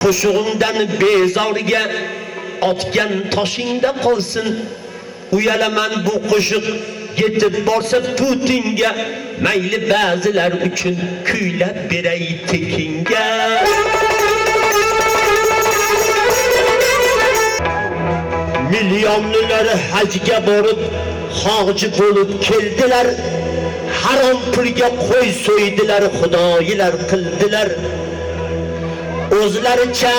Qo'shig'imdan bezoriga otgan toshingda qolsin. Uyalaman bu qo'shiq yetib borsa Putinga, mayli ba'zilar uchun kuylab beray tekinga. Milyonlar hajga borib, hoji bo'lib keldilar. Harom pulga qo'y so'ydilar, xudoyilar qildilar. O'zlaricha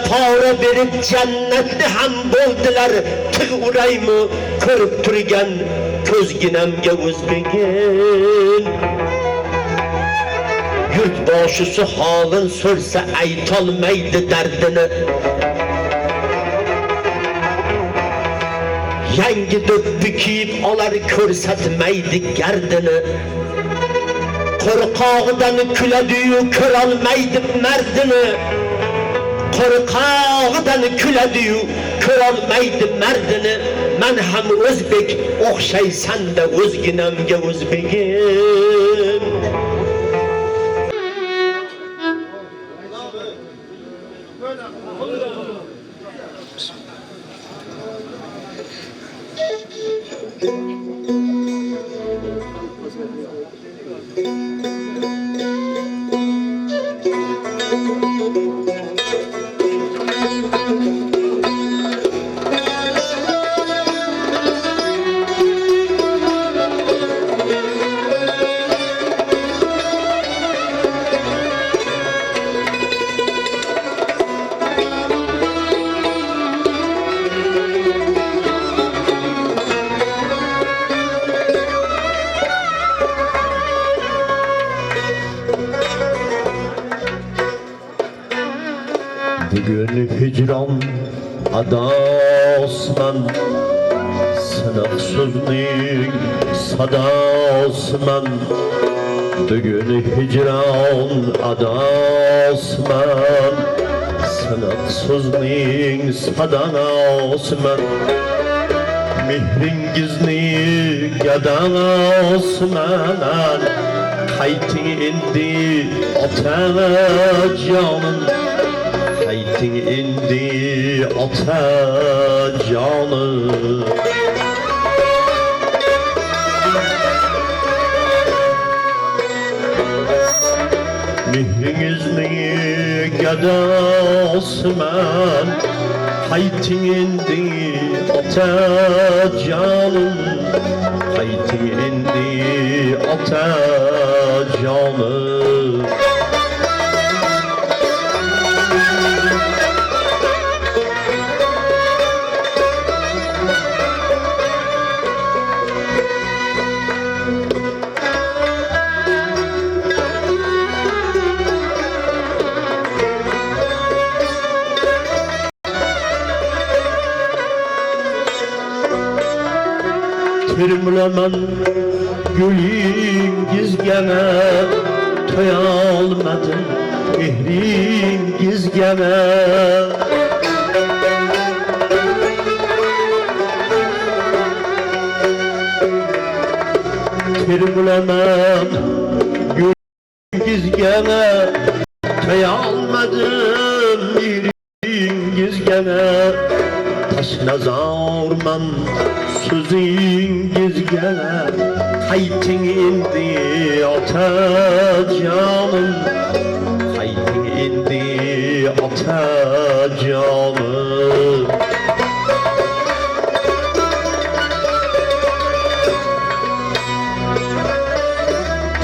pora berib jannatni ham bo'ldilar. Til uraymi ko'rib turgan ko'zginamga o'zbegin. Yurt boshisi holin so'rsa aytolmaydi dardini. Yangi do'ppi kiyib olar ko'rsatmaydi gardini. Qo'rqog'idan kuladi-yu ko'rolmaydi mardini. Qo'rqog'idan kuladi-yu ko'rolmaydi mardini. Men ham o'zbek o'xshaysan-da o'zginamga o'zbegim. Bugün hicran adasman, sınıf sözünün sadasman. Bugün hicran adasman, sınıf sözünün sadasman. Mehringizni gadasman, qayting endi ota jonim. Qayting endi ota jonim. Mehringizni gadasman, qayting endi ota jonim. Qayting endi ota jonim. Termulaman gülingizge toyolmadim mehringizge. Termulaman gülingizge toyolmadim mehringizge. Taşnazorman sözingizge, qayting endi ota jonim. Qayting endi ota jonim.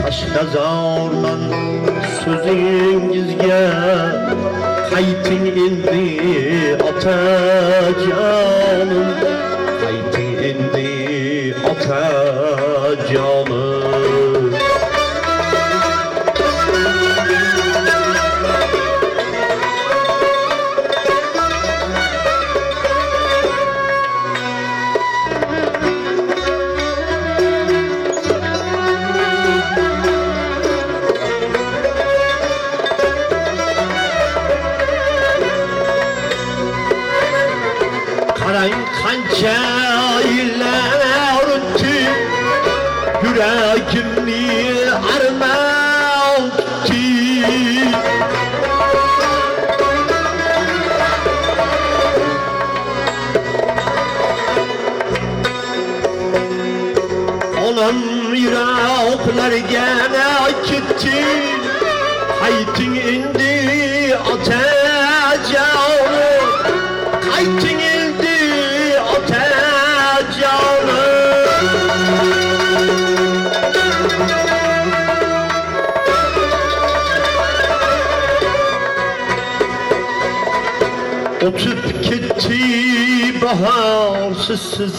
Taşnazorman sözingizge, qayting endi ota jonim. Qayting endi ota jonim. Qarang qancha yillar o'tdi, yuragimni armon tutdi. Qayting endi otajonim, qayting endi otajonim. O'tib ketdi bahorsiz,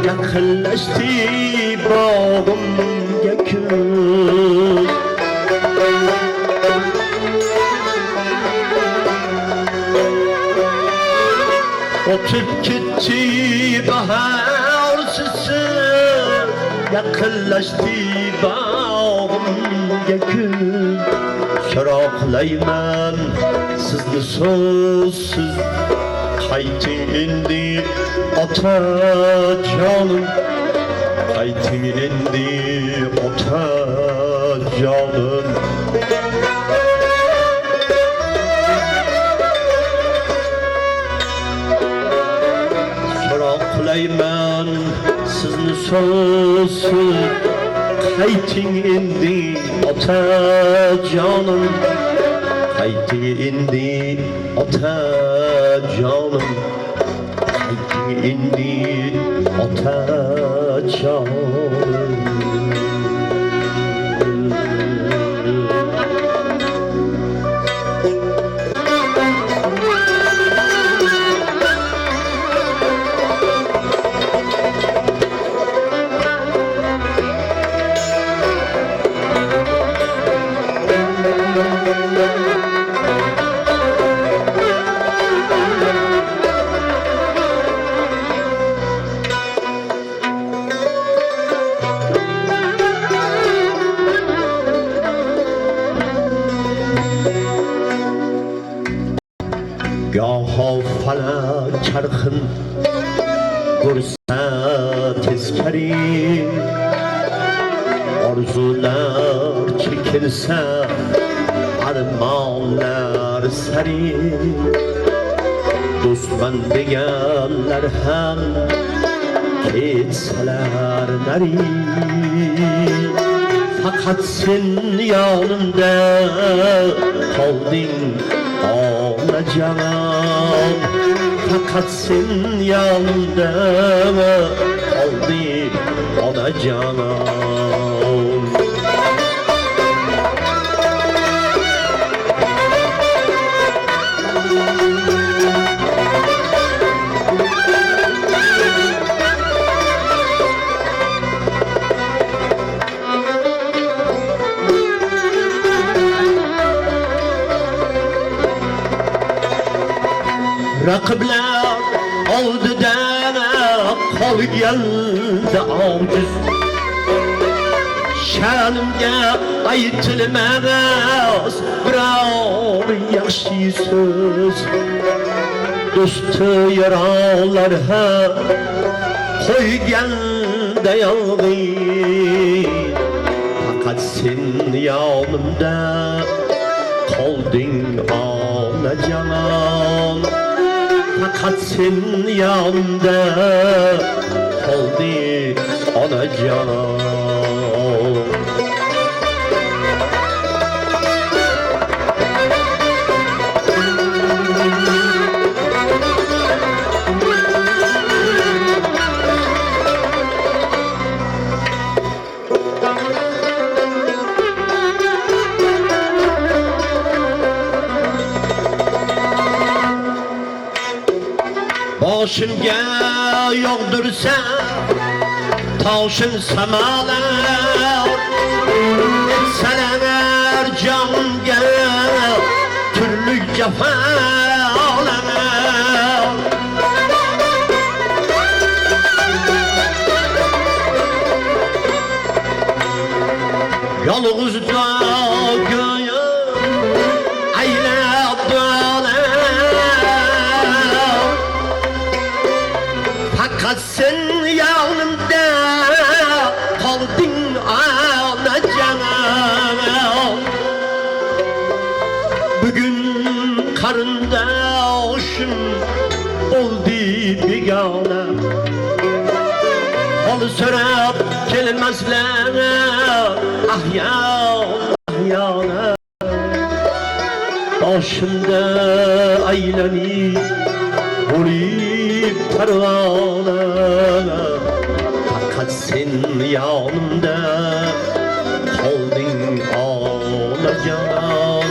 yaqinlashdi bog'imga kuz. O'tib ketdi bahorsiz, yaqinlashdi bog'imga kuz. So'roqlayman sizni so'zsiz, qayting endi otajonim, qayting endi otajonim. So'roqlayman sizni so'zsiz, qayting endi otajonim, qayting endi otajonim, qayting endi otajonim. Goho falak charxin ko'rsa teskari, orzular chekilsa armonlar sari. Do'stman deganlar ham ketsalar nari, faqat sen yonimda qolding onajon, faqat sen yonimda qolding onajon. Raqiblar oldida qolganda ojiz, sha'nimga aytilmas biror yaxshi so'z. Do'sti yarolar ham qo'yganda yolg'iz, faqat sen yonimda qolding onajon, faqat sen yonimda qolding onajon. Boshimga yog'dirsa toshin samolar, etsalar jonga turli jafolar. Yolg'iz go'yo aylab faqat sen yonimda qolding onajon. Bugun qarindoshim bo'ldi begona, hol so'rab kelmaslar ahyona ahyona. boshimda aylanib bo'lib parvona faqat sen yonimda qolding onajon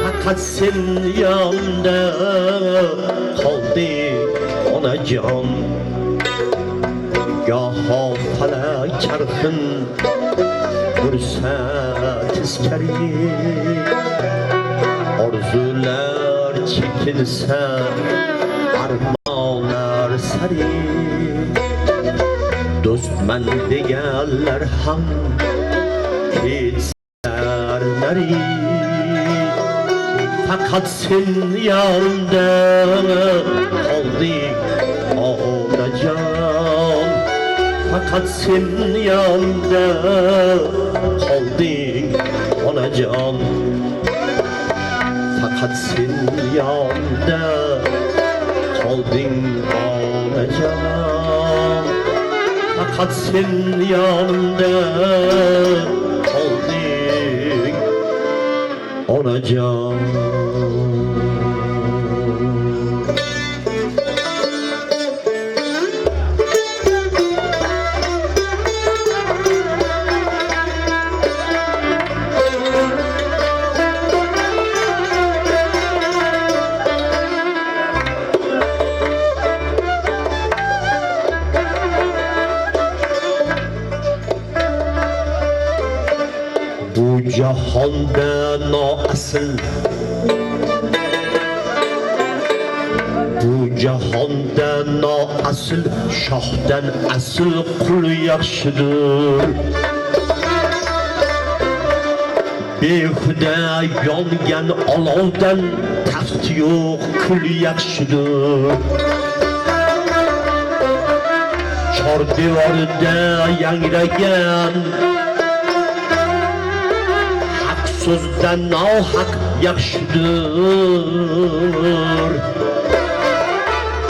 faqat sen yonimda qolding onajon goho falak charxin bursa teskari orzular çekilse armonlar sari do'stman deganlar ham ketsalar nari faqat sen yonimda qolding onajon faqat sen yonimda qolding onajon faqat sen yonimda qolding onajon faqat sen yonimda qolding onajon Bu jahonda noasl Bu jahonda noasl shohdan asl qul yaxshidir Behuda yongan olovdan taxt yo'q kul yaxshidir Chor devorida yangragan Sözden nohaq yaxshidir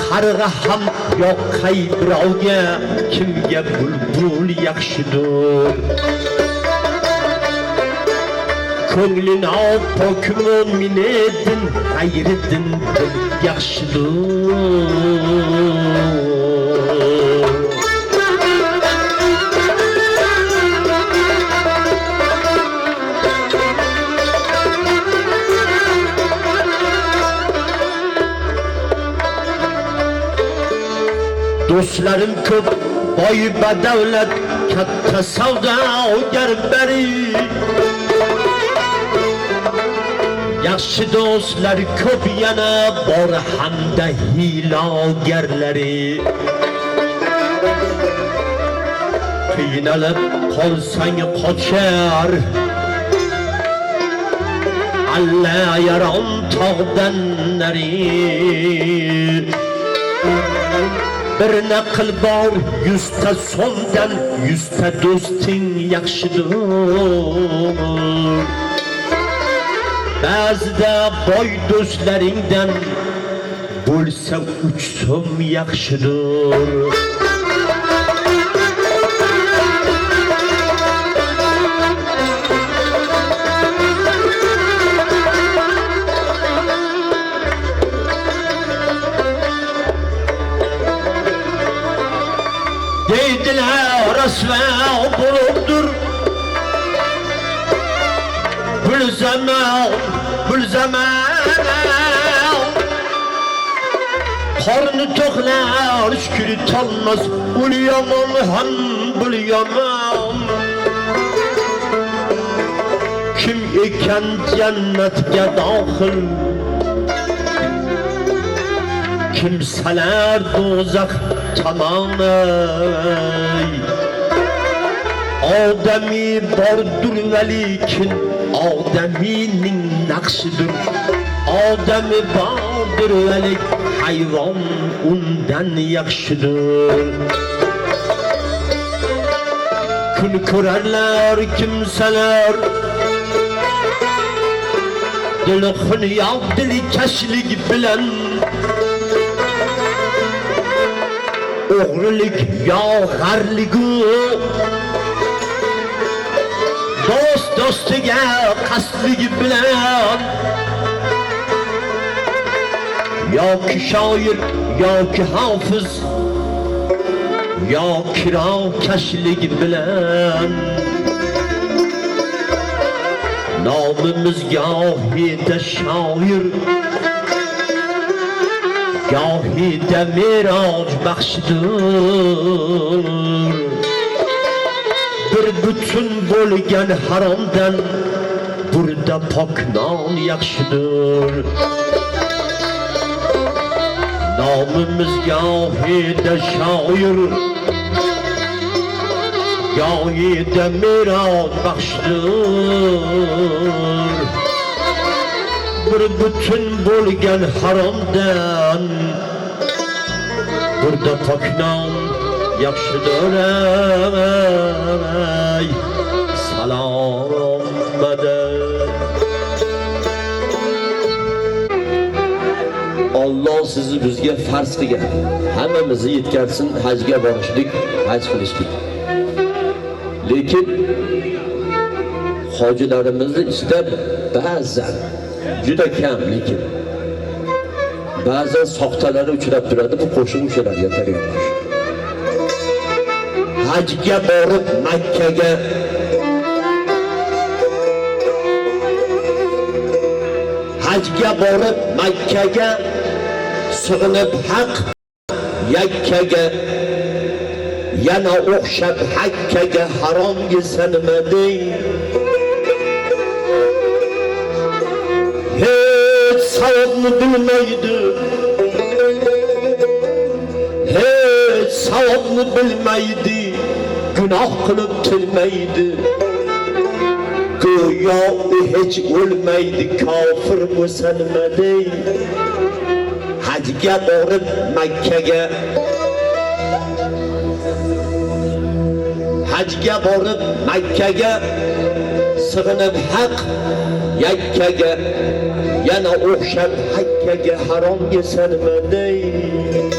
Qarg'a ham yoqqay birovga kimga bulbul yaxshidir Ko'ngling pok mo'min edin g'ayriddin dil yaxshidir Do'stlarim ko'p, boy badavlat, katta savdogar bari Yaxshi do'stlar ko'p yana bor hamda hiylogarlari Qiynalib qolsang qochar Alla yaron tog'dan nari Bir naql bor yuzta so'mdan yuzta do'sting yaxshidir Ba'zida boy do'stlaringdan bo'lsa 3 so'm yaxshidir Deydiler rasva bulundur Bül zaman Karnı toklar şükür tanmaz Ul yaman ham bul yaman Kim eken cennetge dahil Kimseler dozak tamamay Ademi bordur velikin Ademinin nakşidir Ademi bordur velik Hayvan undan yakşidir Kun körerler kimseler Dili hünyat dili keşlik bilen O'g'rilik yo g'arligu do'st do'stiga qasdligi bilan yoki shoir yoki hofiz yoki kashlik bilan nomimiz gohida shoir gohida meroj baxshidir bir bütün bo'lgan haromdan burada pok non yaxshidir nomimiz gohida shoir gohida meroj baxshidir bir bütün bo'lgan haromdan burada pok non yaxshidir ey salom madad Allah sizni bizga farz qilgan hammamizni yetkazsin hajga borishlik haj qilishlik lekin hojilarimizni ichida ba'zan juda kam lekin ba'zan soxtalari uchrab turadi bu qo'shiq o'shalarga tayyorlash hajga borib Makkaga hajga borib Makkaga sig'inib haq yakkaga yana o'xshab hakkaga haromga sanmading hech savobni bilmaydi hech savobni bilmaydi gunoh qilib tilmaydi go'yo hech o'lmaydi kofir bo'lsanmading hajga borib Makkaga hajga borib Makkaga sig'inib haq yakkaga yana o'xshab hakkaga haromga sanmading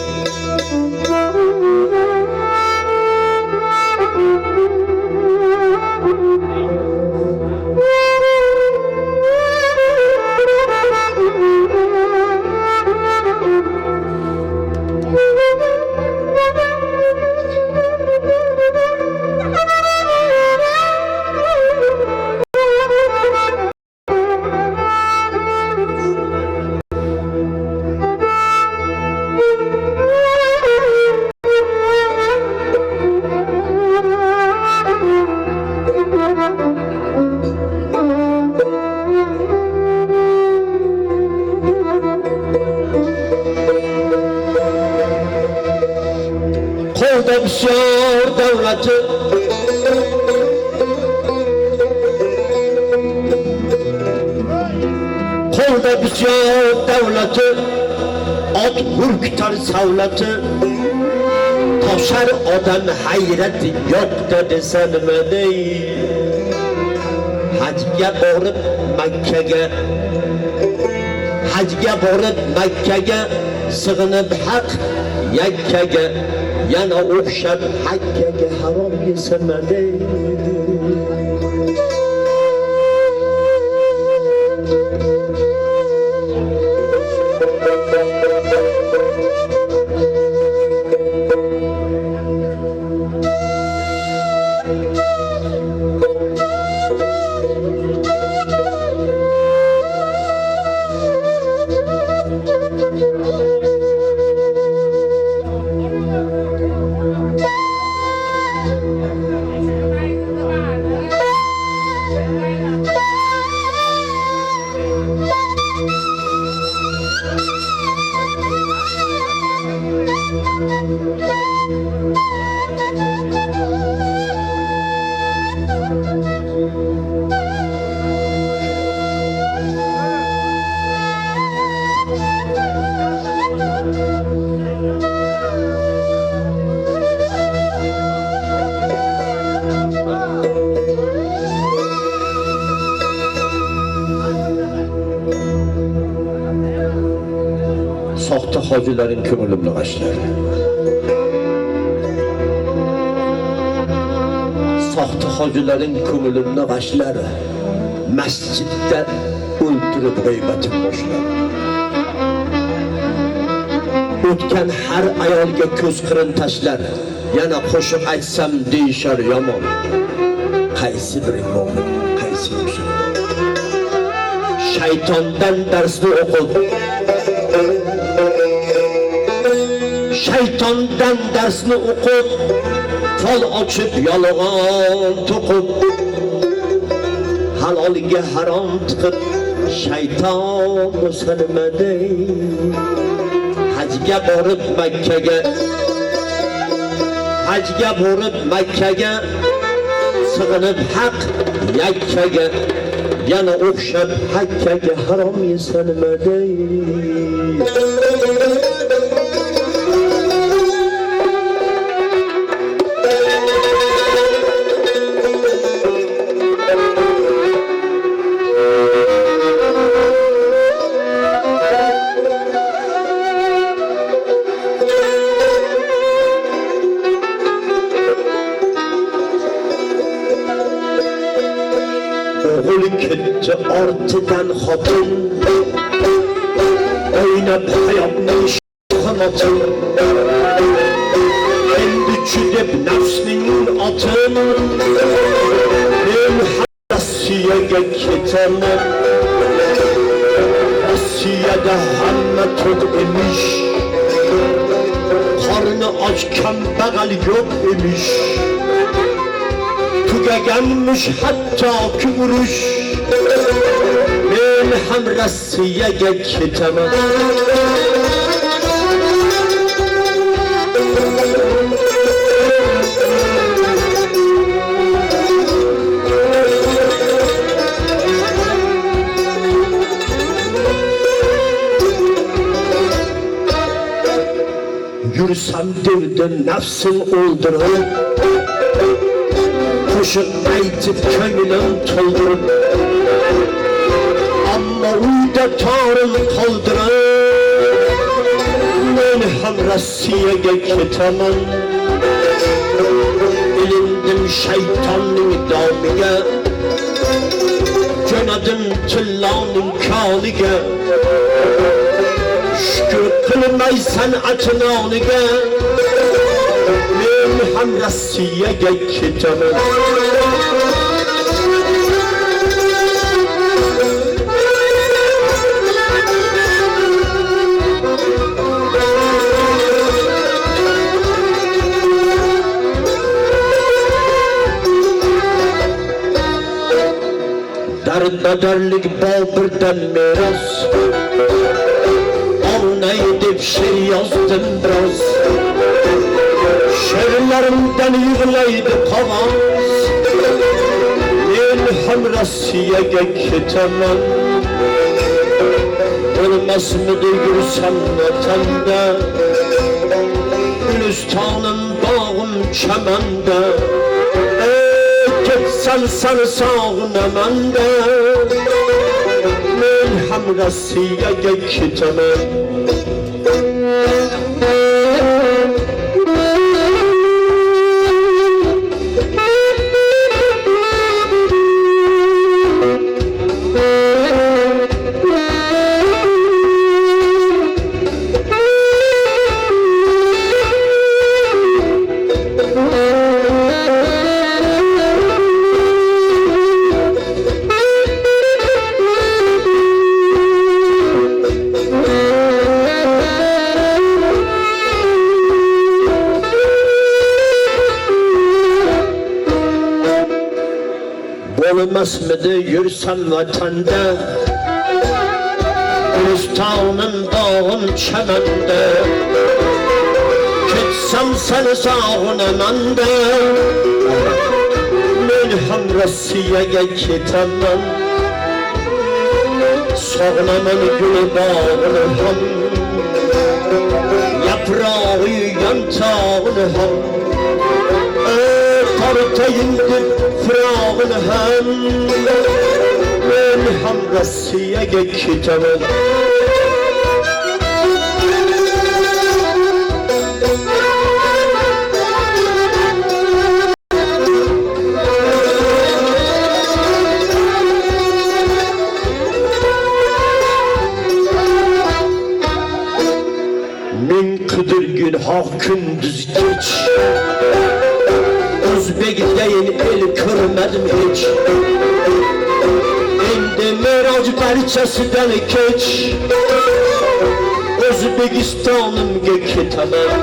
Bisyor davlati qo'lda bisyor davlati ot hurktar savlati toshar odam hayrati yo'qda desanmadey hajga borib Makkaga hajga borib Makkaga sig'inib haq yakkaga yana o'xshab hakkaga haromga sanmading soxta hojilaring ko'nglimni g'ashlar. Soxta hojilaring ko'nglimni g'ashlar. Masjidda o'ltirib g'iybatim boshlar. O'tgan har ayolga ko'z qirin tashlar, yana qo'shiq aytsam deyishar yomon. Qaysi biri mo'min, qaysi musulmon? Shaytondan darsni o'qib, shaytondan darsni o'qib, fol ochib yolg'on to'qib, halolga harom tiqib, shayton o'sanmadi. Hajga borib Makkaga sig'inib haq yakkaga, yana o'xshab Hakkaga harom yesanmadi. O'g'il ketdi ortidan xotin, o'ynab hayotning sho'xinotin. Endi chudib nafsning otin, men Rossiyaga ketaman. Rossiyada hamma to'q emish, qorni och kambag'al yo'q emish. Tugaganmış hatta urush, men ham Rossiyaga ketaman. Yursam devdi nafsim o'ldirib, qo'shiq aytib ko'nglim to'ldirib, ammo uyda torim qoldirib, men ham Rossiyaga ketaman. Ilindim shaytonning domiga, jo'nadim tilloning koniga. Shukr qilmay san'at noniga, men ham Rossiyaga ketaman. Darbadarlik Boburdan meros, olnay deb she'r yozdim biroz. She'rlarimdan yig'laydi qog'oz, men ham Rossiyaga ketaman. Bo'lmasmidi yursam vatanda, Gulistonim bog'im chamanda. Ketsan seni sog'inaman-da, men ham Rossiyaga ketaman. Bo'lmasmidi yursam vatanda, Gulistonim bog'im chamanda. Ketsam seni sog'inaman-da, men ham Rossiyaga ketaman. Sog'inaman guli bog'ini ham, yaprog'i yantog'ini ham. Tortayin deb firog'ini ham, men ham Rossiyaga ketaman. Uykudur günah gündüz geç. Özbek deyin el körmedim hiç. Endi Mirac parçasından geç. Özbekistanımga ketaman.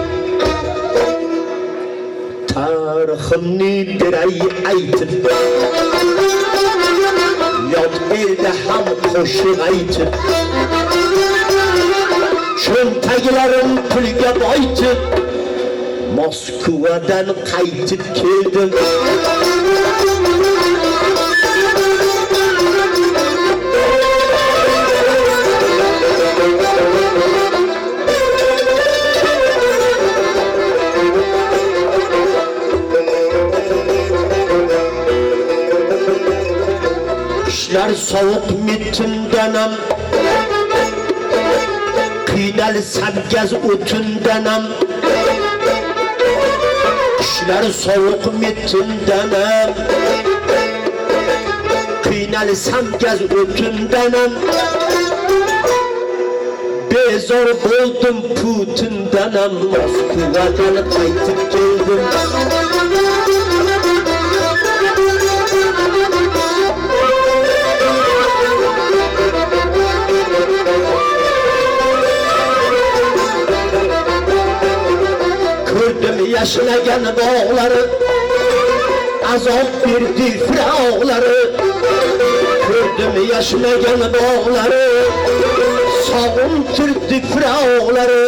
Tariximni bir ay aytib, yot elda ham qo'shiq aytib, cho'ntaklarim pulga boyitib, Moskvadan qaytib keldim. Qishlar sovuq metindanam, qiynalsam gaz o'tindanam. Qishlar sovuq metindanam, qiynalsam gaz o'tindanam. Bezor bo'ldim Putindanam, Moskvadan qaytib keldim. Ko'rdim yashlagan bog'lari, azob berdi firoqlari. Ko'rdim yashlagan bog'lari, sog'intirdi firoqlari.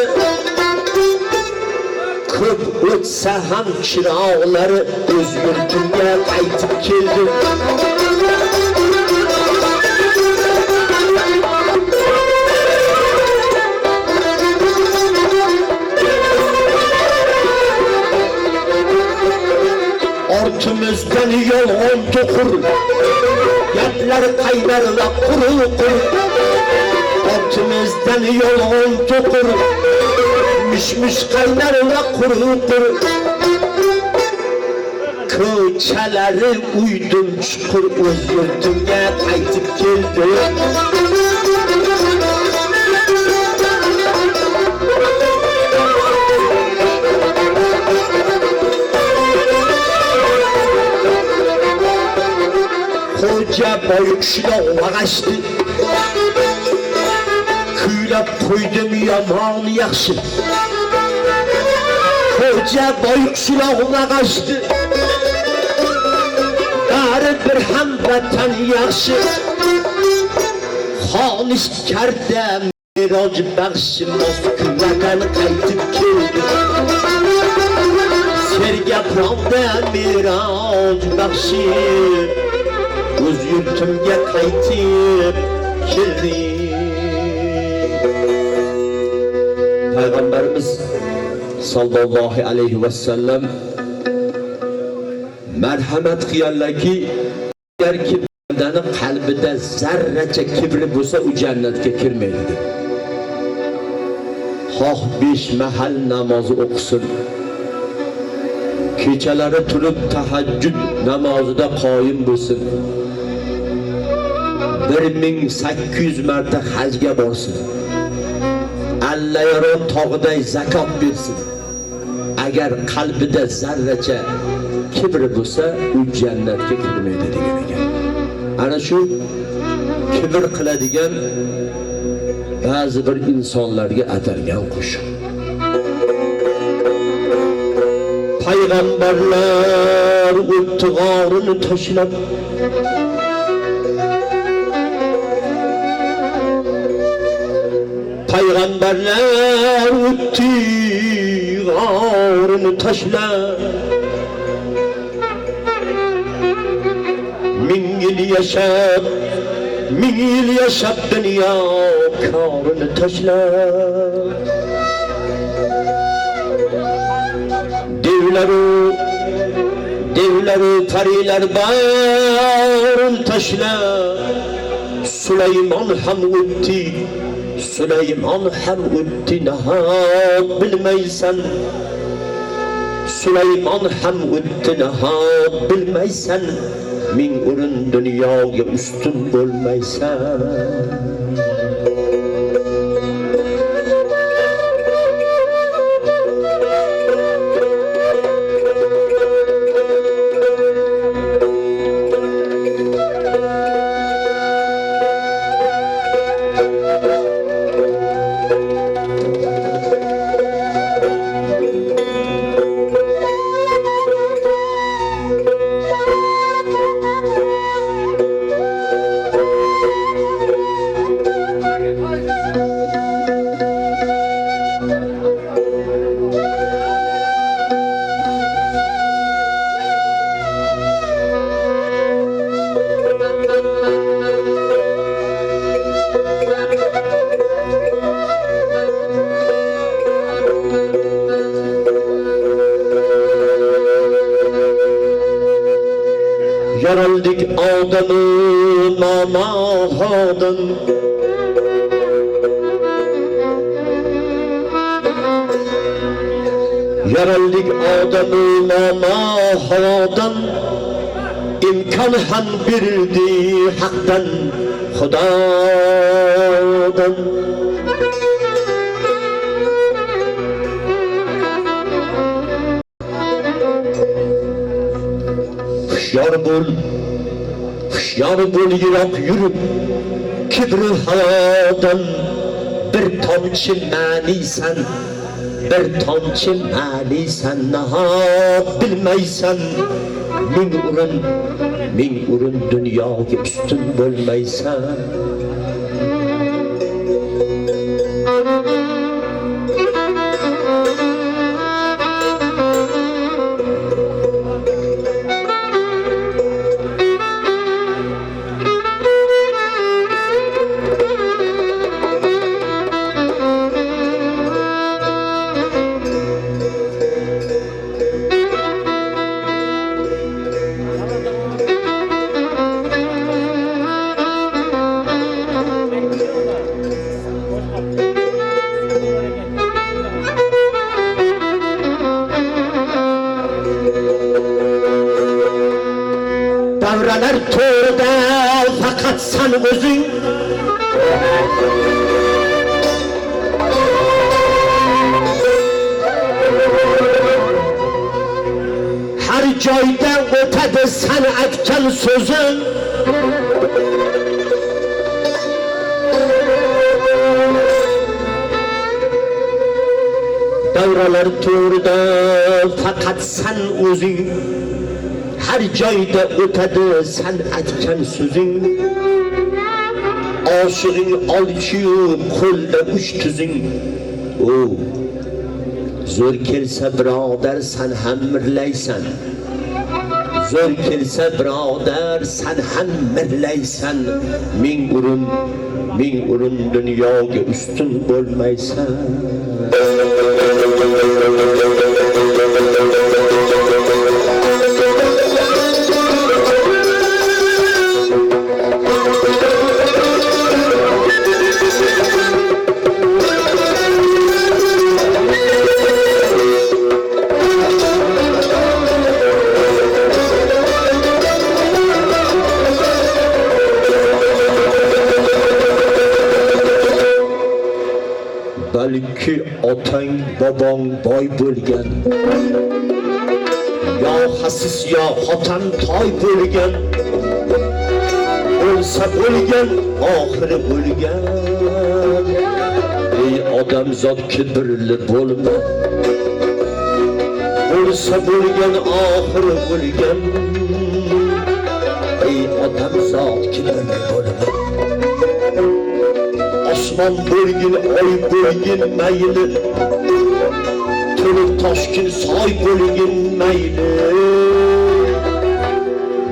Ko'p o'tsa ham chiroqlari, o'z yurtimga qaytib keldim. Ortimizdan yolg'on to'qir, gaplar qaynar va quruq. Ortimizdan yolg'on to'qir, mish-mish qaynar va quruq. Ko'chalari uydim chuqur, o'z yurtimga qaytib keldim. Xo'ja boyqishloq vag'ashdi, kuylab qo'ydim yomon yaxshi. Xo'ja boyqishloq vag'ashdi, bari bir hamvatan yaxshi. Xonish karda Miroj baxshi, Moskvadan qaytib keldi. Sergapronda Miroj baxshi, o'z yurtimga qaytib keldim. Payg'ambarimiz sallallohu alayhi va sallam marhamat qilganlarki, agar kim bandani qalbida zarracha kibri bo'lsa, u jannatga kirmaydi deb. Xoh 5 mahal namozi o'qisin, kechalari turib tahajjud namozida qoyim bo'lsin, 1800 marta hajga borsin, Allayorot tog'iday zakot bersin. Agar qalbida zarracha kibr bo'lsa, u jannatga kirmaydi degan ekan. Ana shu kibr qiladigan ba'zi bir insonlarga atalgan qo'shiq. Payg'ambarlar o'tdi g'orini tashlab, Payg'ambarlar o'tdi g'orini tashlab, 1000 yil yashab, 1000 yil yashab dunyo korini tashlab. Devlaru parilar barin tashlab, Sulaymon ham o'tdi, Sulaymon ham o'tdi, nahot bilmaysan. Sulaymon ham o'tdi, nahot bilmaysan. 1000 o'rin dunyoga ustun bo'lmaysan. Yaraldık adamı manahadan, yaraldık adamı manahadan, imkan ham berildi hakdan Xudodan. Hushyor bo'l yiroq yurib, kibri hayodan bir tomchi ma'nisan, bir tomchi ma'nisan, nahot bilmaysan. Ming urin dunyoga ustun bo'lmaysan. Davralar to'rida faqat sen o'zing, har joyda o'tadi sen aytgan so'zing. Davralar to'rida faqat sen o'zing, her joyda o'tadi sen aytgan so'zing. Oshig'ing olchiyu qo'lda uch tuzing. O zo'r kelsa birodar sen ham mirlaysan, zo'r kelsa birodar sen ham mirlaysan. Ming urin dunyoga ustun bo'lmaysan. Balki otang bobong boy bo'lgan, yo xasis yo xotin toy bo'lgan, bo'lsa bo'lgan oxiri bo'lgan. Ey odamzod kibrli bo'lma, bo'lsa bo'lgan oxiri bo'lgan. Ey odamzod kibrli bo'lma, osmon bo'lgin, oy bo'lgin mayli, to'lib toshgin soy bo'lgin mayli.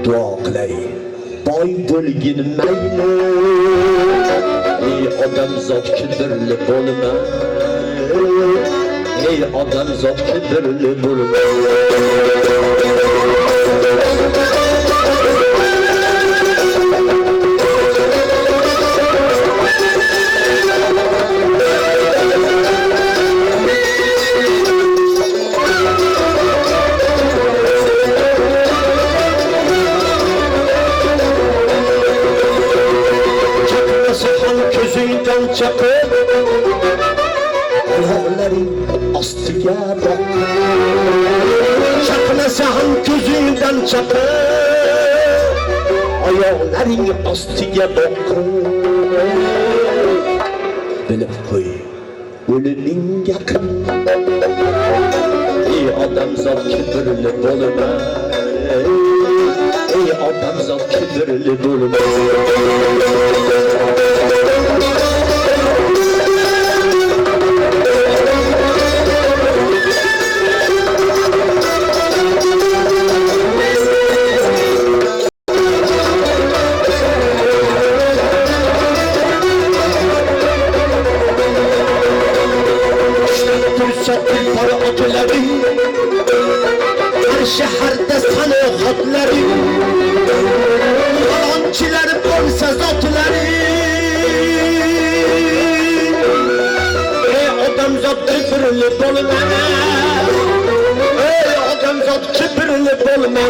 Duo qilay boy bo'lgin mayli. Ey odamzod kibrli bo'lma, ey odamzod kibrli bo'lma. Ko'zingdan chaqib oyoqlaring ostiga boq, chaqnasa ham ko'zingdan chaqib oyoqlaring ostiga boq. Bilib qo'y o'liming yaqin, ey odamzod kibrli bo'lma, ey odamzod kibrli bo'lma. Para otlaring, her şehirde sana hatlaring. bilse zatları. Ey odamzod kibirli bo'lma. Ey odamzod kibirli bo'lma.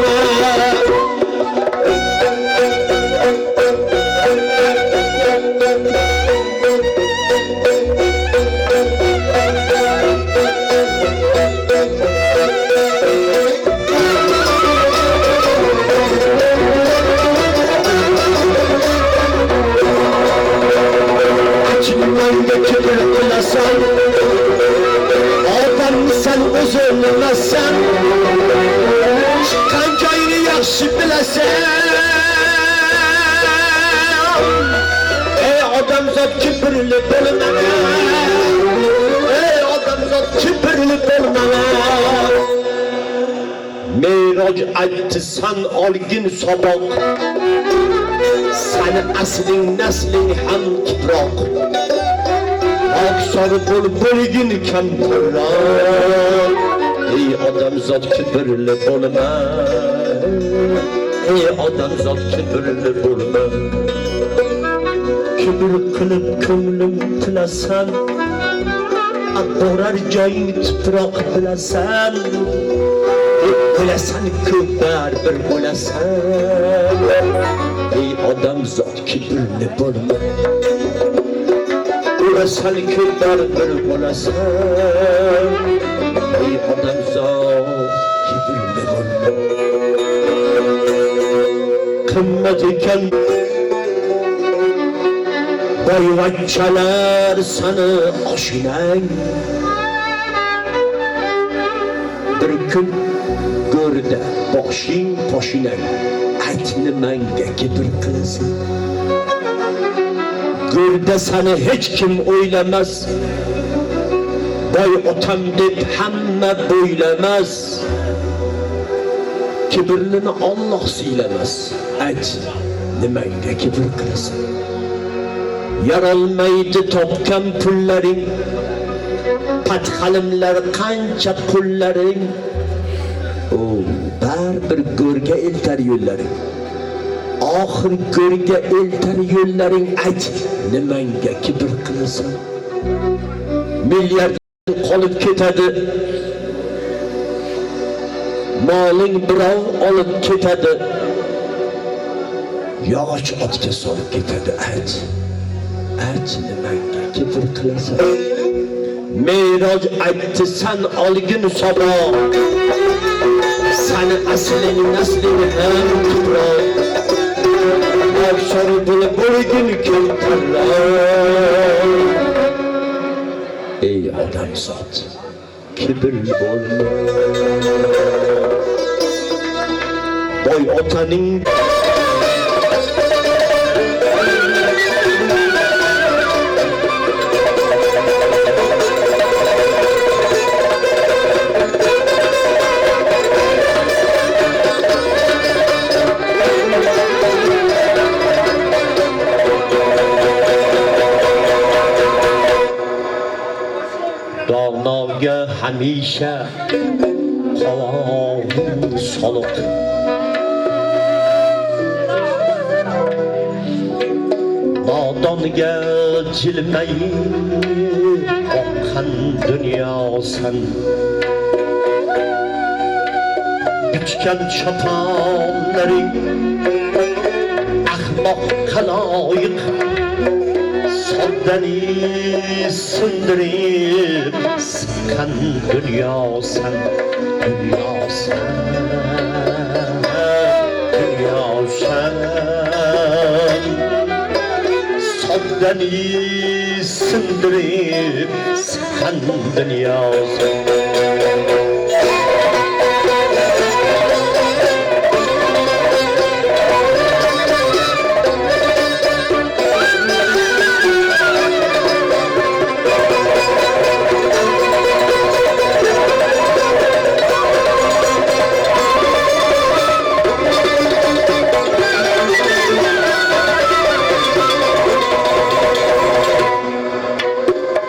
Kibir kılasan, adam sen üzülmesen, çıkan gayrı yaxşı bilesen. Ey odamzod kibirli bo'lma. Ey odamzod kibirli bo'lma. Meyroj aytdi san olgin saboq, sani asling nasling ham kiproq. Aksarı bo'lgin kamtarroq. Ey odamzod kibirli bo'lma. Ey odamzod kibirli bo'lma. Kibir qilib ko'nglim tilasan, borar joying tuproq bilasan. Bilasan ko'par bir bo'lasan. Ey odamzod kibirli bo'lma. Bilasan ko'par bir bo'lasan. Ey odamzod kibirli bo'lma. Qimmat ekan boyvachchalar sani oshinang. Bir kun go'rda boshing poshinang. Ayt nimanga kibr qilasan. Go'rda sani hech kim o'ylamas. Boy otam deb hamma bo'ylamas. Kibrlini Alloh siylamas. Ayt nimanga kibr qilasan. Yarolmaydi topgan pullaring, pathalimlar qancha qullaring. Baribir go'rga eltar yo'llaring. Oxir go'rga eltar yo'llaring. Ayt nimanga kibr qilasan. Milliard qolib ketadi, moling birov olib ketadi, yog'och otga solib ketadi. Ayt nimanga kibr qilasan. Meyroj aytdi san olgin saboq, sani asling nasling ham kiproq. Aksarı bo'lgin kamtarroq. Ey odamzod kibirli bo'lma. Boy otaning donoga hamisha qovun soliq. Nodonga jilmay oqqan dunyosan. Bichgan choponlaring ahmoqqa loyiq. Soddani sindirib siqqan dunyosan. Soddani sindirib siqqan dunyosan.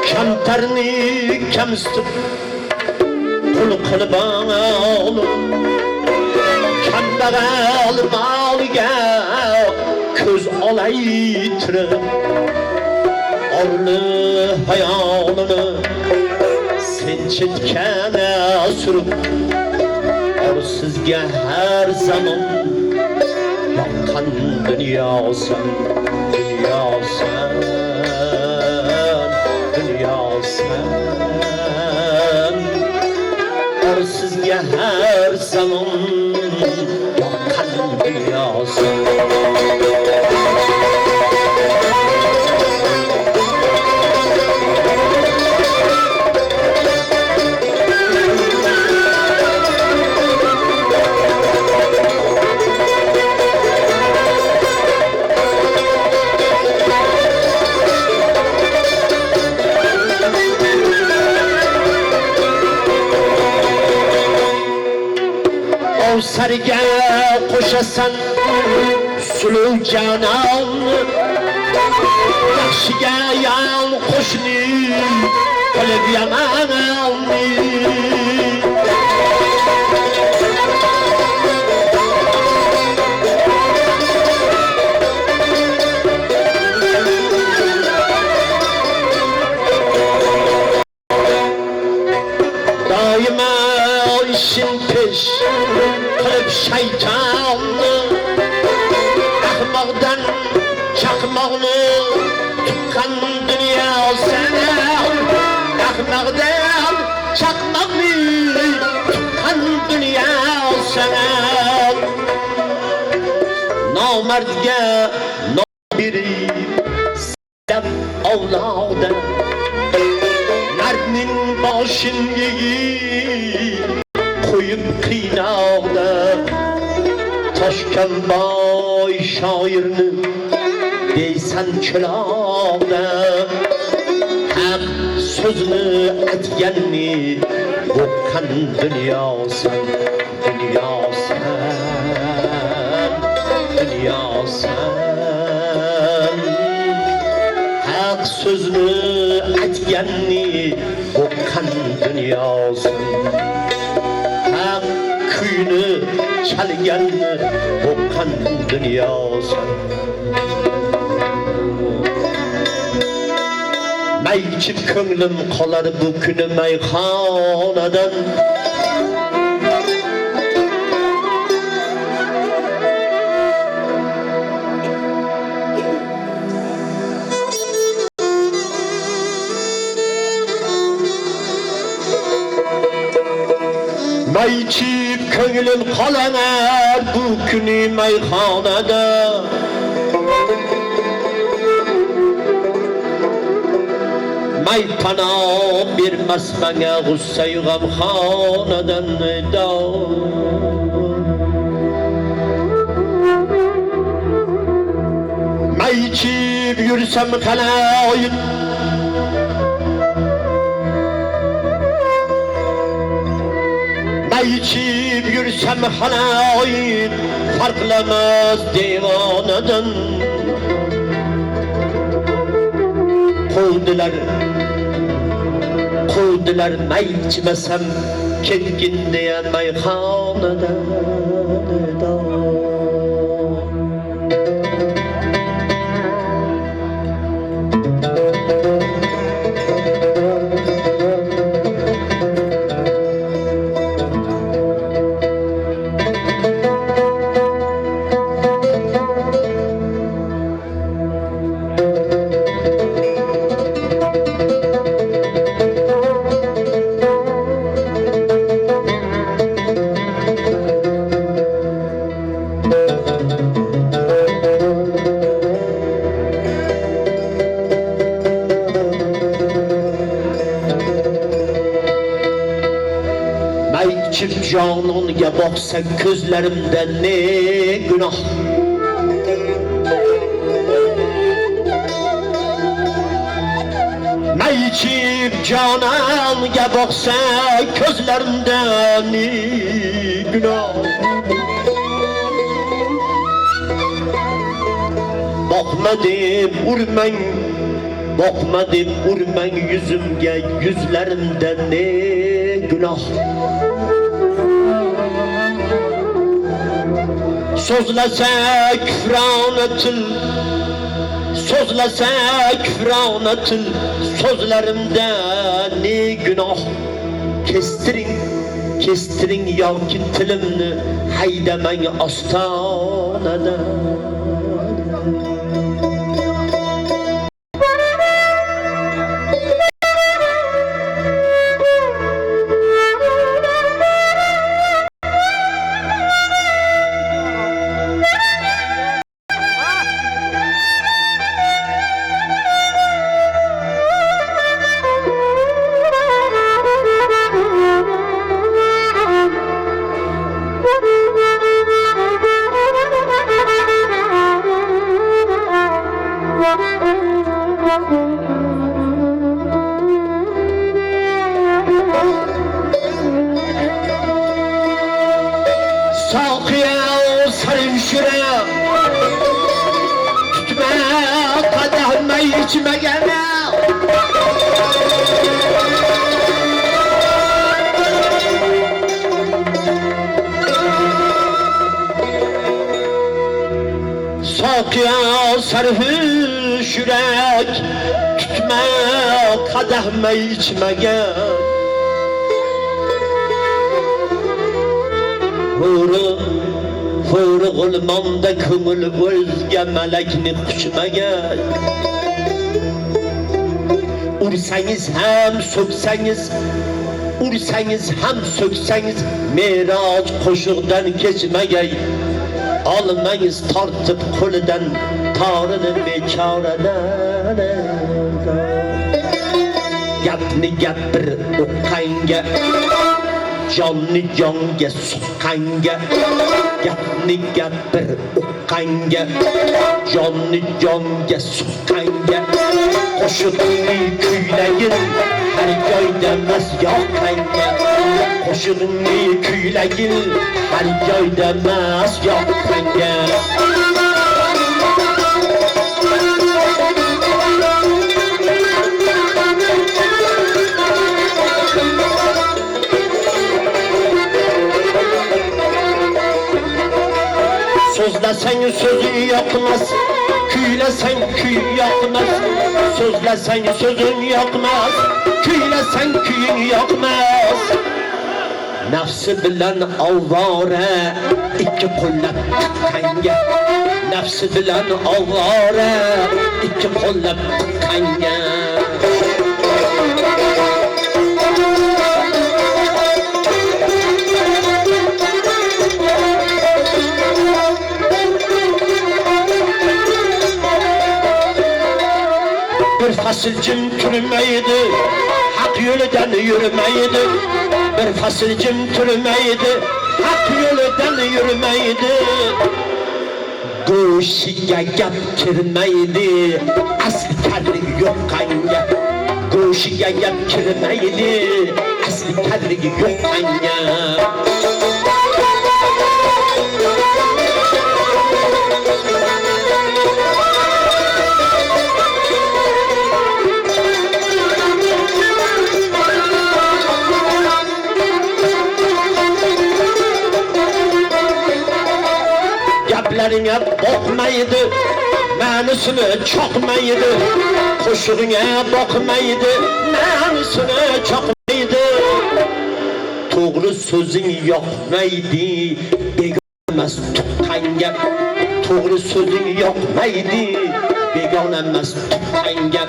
Kamtarni kamsitib qul qilib olib, kambag'al moliga ko'z olaytirib orli hayolini sen chetkana surib orsizga har zamon yoqqan dunyosan dunyosan dunyosan orsizga har zamon yoqqan dunyosan Sarga qo'shasan suluv janon yaxshiga yon qo'shni qilib yomonni doimo ishing pesh qilib shaytonni ahmoqdan chaqmoqni tuqqan dunyo sana ahmoqdan chaqmoqni tuqqan dunyo sana nomardga nom berib silab ovloqda mardning boshin egib qo'yib qiynoqda Toshkanboy shoirni deysan cho'loqda haq so'zni aytganni bo'qqan dunyosan dunyosan dunyosan haq so'zni aytganni bo'qqan dunyosan haq kuyni chalganni bo'qqan dunyosan may ichib ko'nglim qolar bu kuni mayxonadan may ichib ko'nglim qolanar bu kuni mayxonada may panoh bermas menga g'ussay g'amxonadan may ichib yursam qaloyiq may ichib yursam haloyiq farqlamas devonadan quvdilar may ichmasam ketgin deya mayxonadan Çift canonga boqsa ko'zlarimda ne gunoh may ichib jononga boqsa ko'zlarimda ne gunoh boqma deb urmang yuzimga yuzlarimda ne gunoh so'zlasa kufrona til Sözlese küfrana til, sözlerimde ne günah. Kestirin yavki tilimni, haydaman ostonadan. Sakiye sarımşire tutma kadehime içime gene. Sakiye sarımşire tutma kadehime içime gene. Huri gulmanda kımıl özge melekni kuşuma gel. Ursangiz hem sökseniz, Miraç koşukdan geçmegey. Almangiz tartıp kuludan tarını beçareden. Gapni gapir uqqanga, jonni jonga suqqanga. Gapni gapir uqqanga, jonni jonga suqqanga. Qo'shiqni kuylayin, har joyda emas yoqqanga. Qo'shiqni kuylayin, har joyda emas yoqqanga. Sözlesen sözün yakmaz, küylesen küy yakmaz. Sözlesen sözün yakmaz, küylesen küyün yakmaz. Nefsi bilen avvare, iki kollab tıkkanga. Nefsi bilen avvare, iki kollab tıkkanga. Bir fasilcim türmeydi, hak yoldan yürümeydi. Bir fasilcim türmeydi, hak yoldan yürümeydi. Goşiga gap kirmeydi, asli kadri yok kanga. Goşiga gap kirmeydi, asli kadri yok kanga. Gaplarına bakmaydı, menüsünü çakmaydı. Koşuğuna bakmaydı, menüsünü çakmaydı. Doğru sözün yokmaydı, beganemez tutkanga. Doğru sözün yokmaydı, beganemez tutkanga.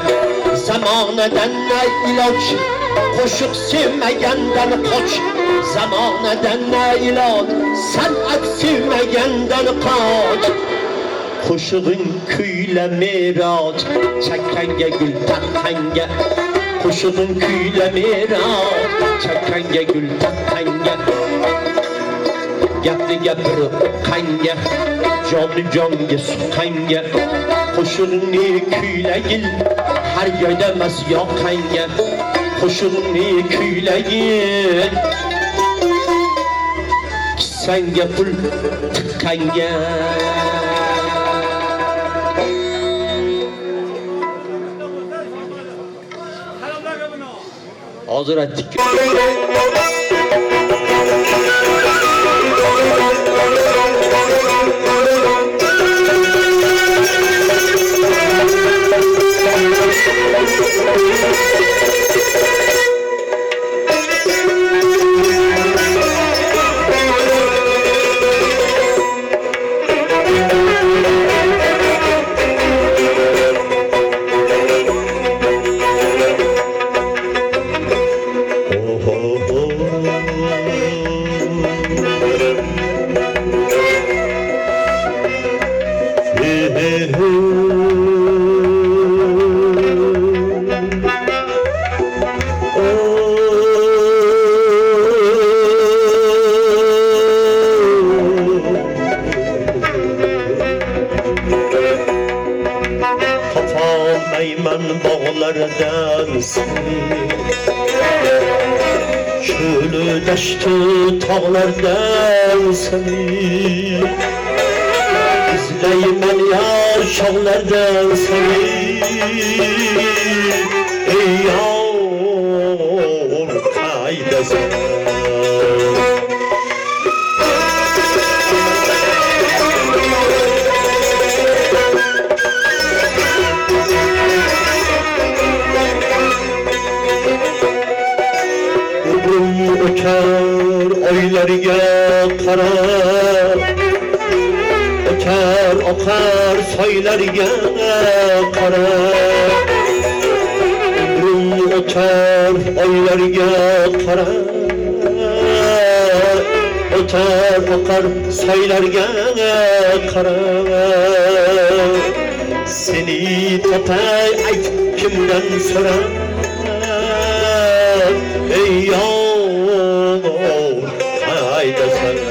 Zamaneden ne ilaç, koşuk sevmeyenden koç. Zamaneden ne ilaç, sanat sevmeyenden kaç. Koşuğun küyle miraç, çekenge gül takkenge. Koşuğun küyle miraç, çekenge gül takkenge. Gapni gapir uqqanga, jonni jonga suqqanga. Koşuğunu küyle gil, her joyda emas yoqqanga. Koşuğunu küyle gil, sanga pul tiqqanga. Hozir aytdik. gülü deşti tağlardan seni İzleymen yar şağlardan seni Ey yar kaydesen Öter oylarga qarab Öter akar soylarga qarab Ömrüm öter oylarga qarab Öter akar soylarga qarab Seni topay ayt kimden sorar Ey yar hayda sana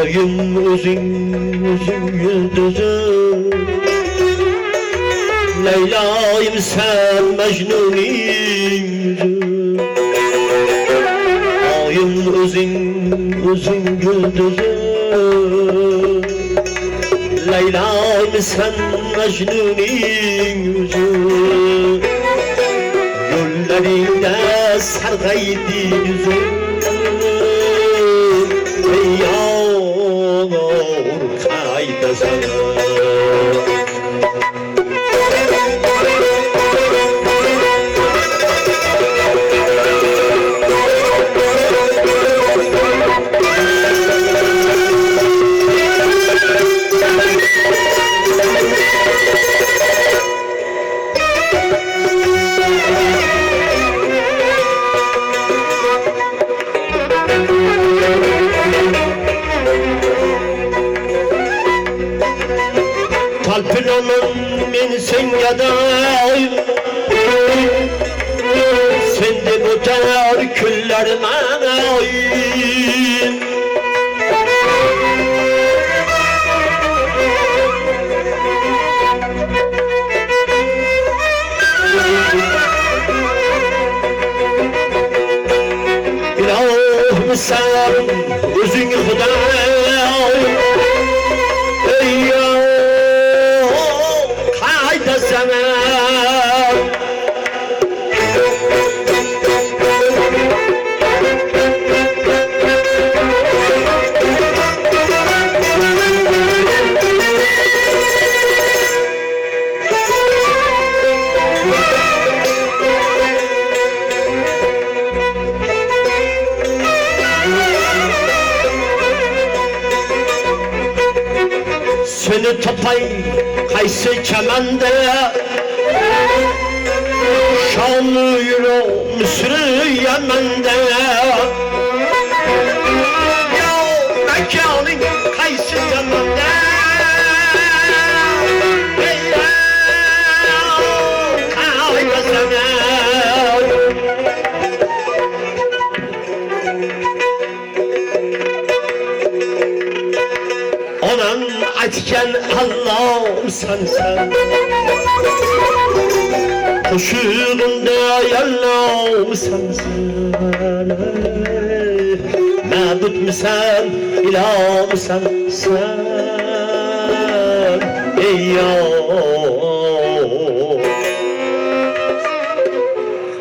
Ayın özün yıldızı Leyla'yım sen Mecnun'un yüzü Ayın özün yıldızı Leyla'yım sen Mecnun'un yüzü Göllerinde sargaydı yüzü Ey yar kayda sana Talpinanın men sen yaday Sen de bu dar küllerime İlahım sen özün Huday Ey yar hayda sana Seni topay kaysı çemende Şanlı yüreğim Mısır'ı Yemen'de Ya mekanın kaysı çemende Ey kayda sana Anan açken Allah'ım sensen Kuşuğumda yallahım sensen Mabut misan, ilahım sensen Ey yar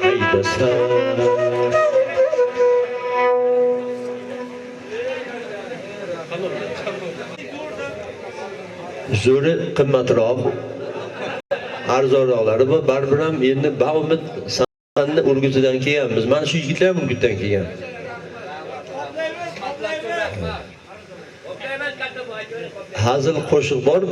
hayda sen Zuri qimmatroq arzonroqlari bu baribir ham endi bag'umid san'atni urgutidan kelganmiz. Mana shu yigitlar ham urgutdan kelgan. Hazil qo'shiq bor,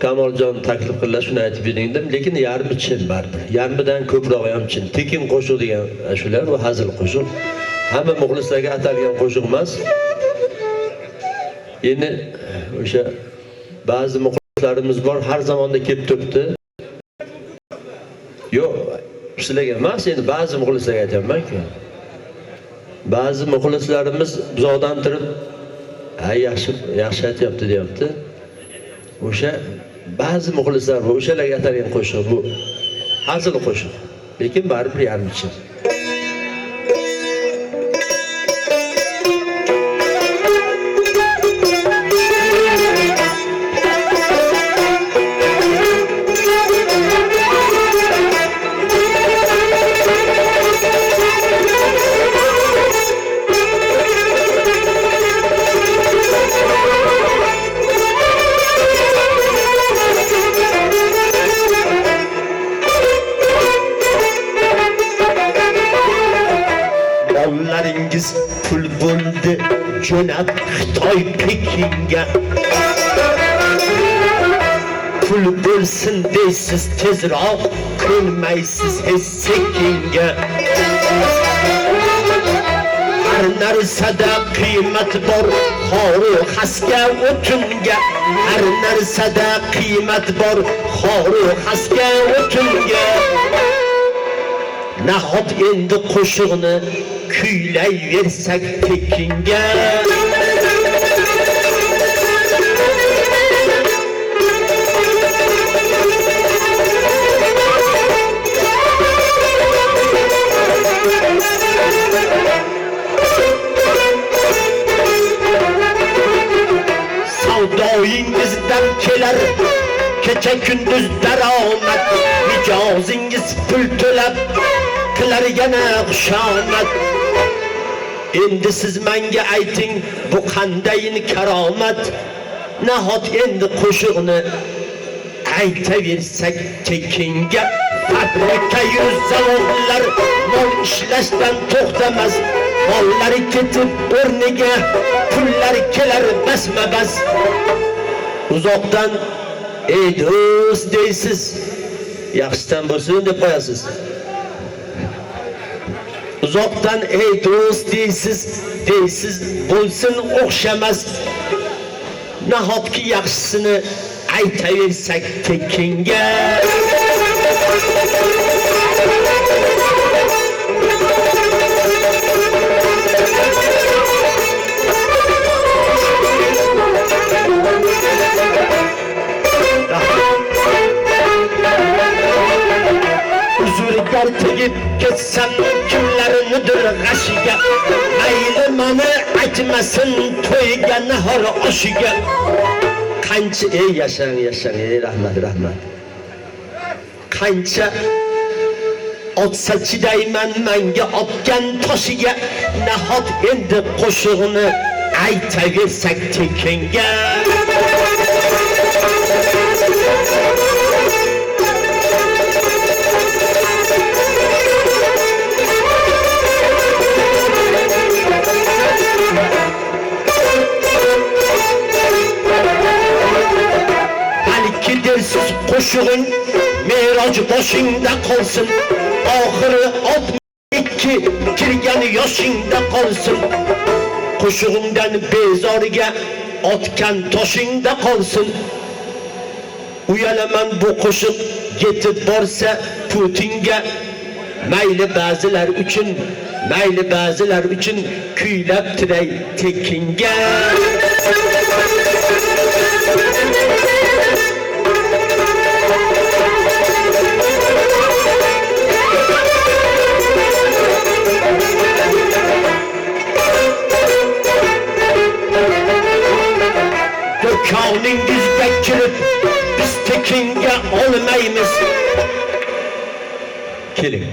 Kamoljon taklif qildilar, shuni aytib bering dedim, lekin yarmi chin baribir. Yarmidan ko'proq ham chin. Tekin qo'shiq degan shular, bu hazil qo'shiq. hamma muxlislarga atalgan qo'shiq emas. Endi o'sha ba'zi muxlislarimiz bor, har zamonda kelib turibdi. Yo'q, sizlarga emas, endi ba'zi muxlislarga aytaman-ku. Ba'zi muxlislarimiz buzoqdan turib, yaxshi aytyapti deyapti. O'sha ba'zi muxlislar bu o'shalarga atalgan qo'shiq bu. Hazil qo'shiq. Lekin baribir yarmicha. Mollaringiz pul bo'ldi, jo'nab Xitoy Pekinga. Pul bo'lsin deysiz tezroq, ko'nmaysiz hech sekinga. Har narsada qiymat bor, xoru xasga o'tunga. Har narsada qiymat bor, xoru xasga o'tunga. Nahot endi qo'shiqni kuylayversak tekinga. Savdoyingizdan kelar kecha kunduz daromad, mijozingiz pul to'lab qilar yana xushomad. Endi siz menga ayting, bu qandayin karomat? Nahot endi qo'shiqni aytaversak tekinga. Fabrika yuz zavodlar mol ishlashdan to'xtamas, mollari ketib o'rniga pullar kelar basma-bas. Uzoqdan ey do'st deysiz, yaxshidan bo'lsin deb qo'yasiz. Uzoqdan ey do'st deysiz bo'lsin o'xshamas. Nahotki yaxshisini aytaversak tekinga. Uzurgar tegib ketsam kimlarnidir g'ashiga. Mayli mani aytmasin to'yga nahor oshiga. Qancha yashang rahmat. Qancha otsa chidayman menga otgan toshiga. Nahot endi qo'shiqni aytaversak tekinga. Dersiz qo'shig'ing meroj boshingda qolsin. Oxiri 62 kirgan yoshingda qolsin. Qo'shig'ingdan bezoriga otgan toshingda qolsin. Uyalaman bu qo'shiq yetib borsa Putinga. Mayli ba'zilar uchun kuylab tiray tekinga. Do'koningizga kirib biz tekinga olmaymiz. Keling.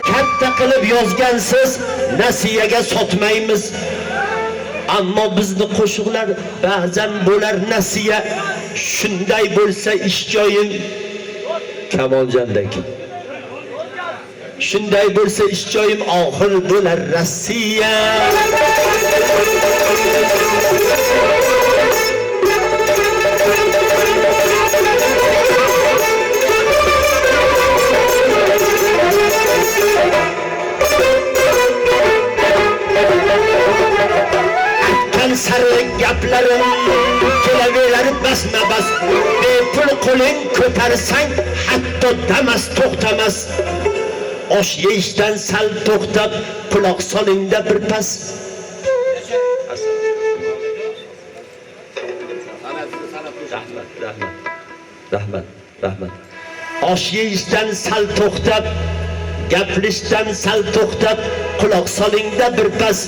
Katta qilib yozgansiz, nasiyaga sotmaymiz. Ammo bizni qo'shiqlar ba'zan bo'lar nasiya. Shunday bo'lsa ish joying Kamoljandek. Shunday bo'lsa ish joyim oxir bo'lar Rossiya. qo'ling ko'tarsang hatto damas to'xtamas. Osh yeyishdan sal to'xtab quloq solingda bir pas. Rahmat. Osh yeyishdan sal to'xtab, gaplashishdan sal to'xtab quloq solingda bir pas.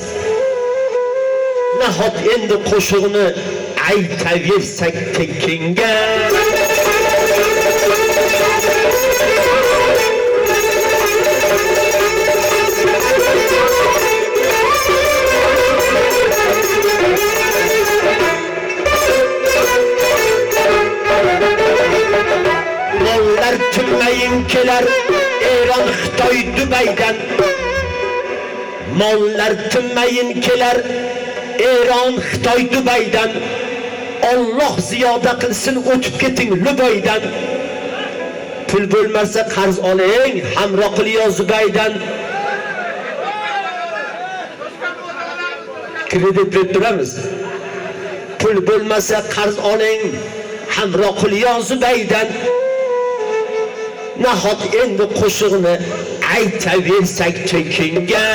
Nahot endi qo'shiqni aytaversak tekinga. Mollar tinmayin kelar Eron, Xitoy, Dubaydan. Mollar tinmayin kelar Eron, Xitoy, Dubaydan. Alloh ziyoda qilsin o'tib keting Lubaydan. Pul bo'lmasa qarz oling hamroh qiliyo Zubaydan. Kredit berib turamiz. Pul bo'lmasa qarz oling hamroh qiliyo Zubaydan. Nahot endi qo'shiqni aytaversak tekinga.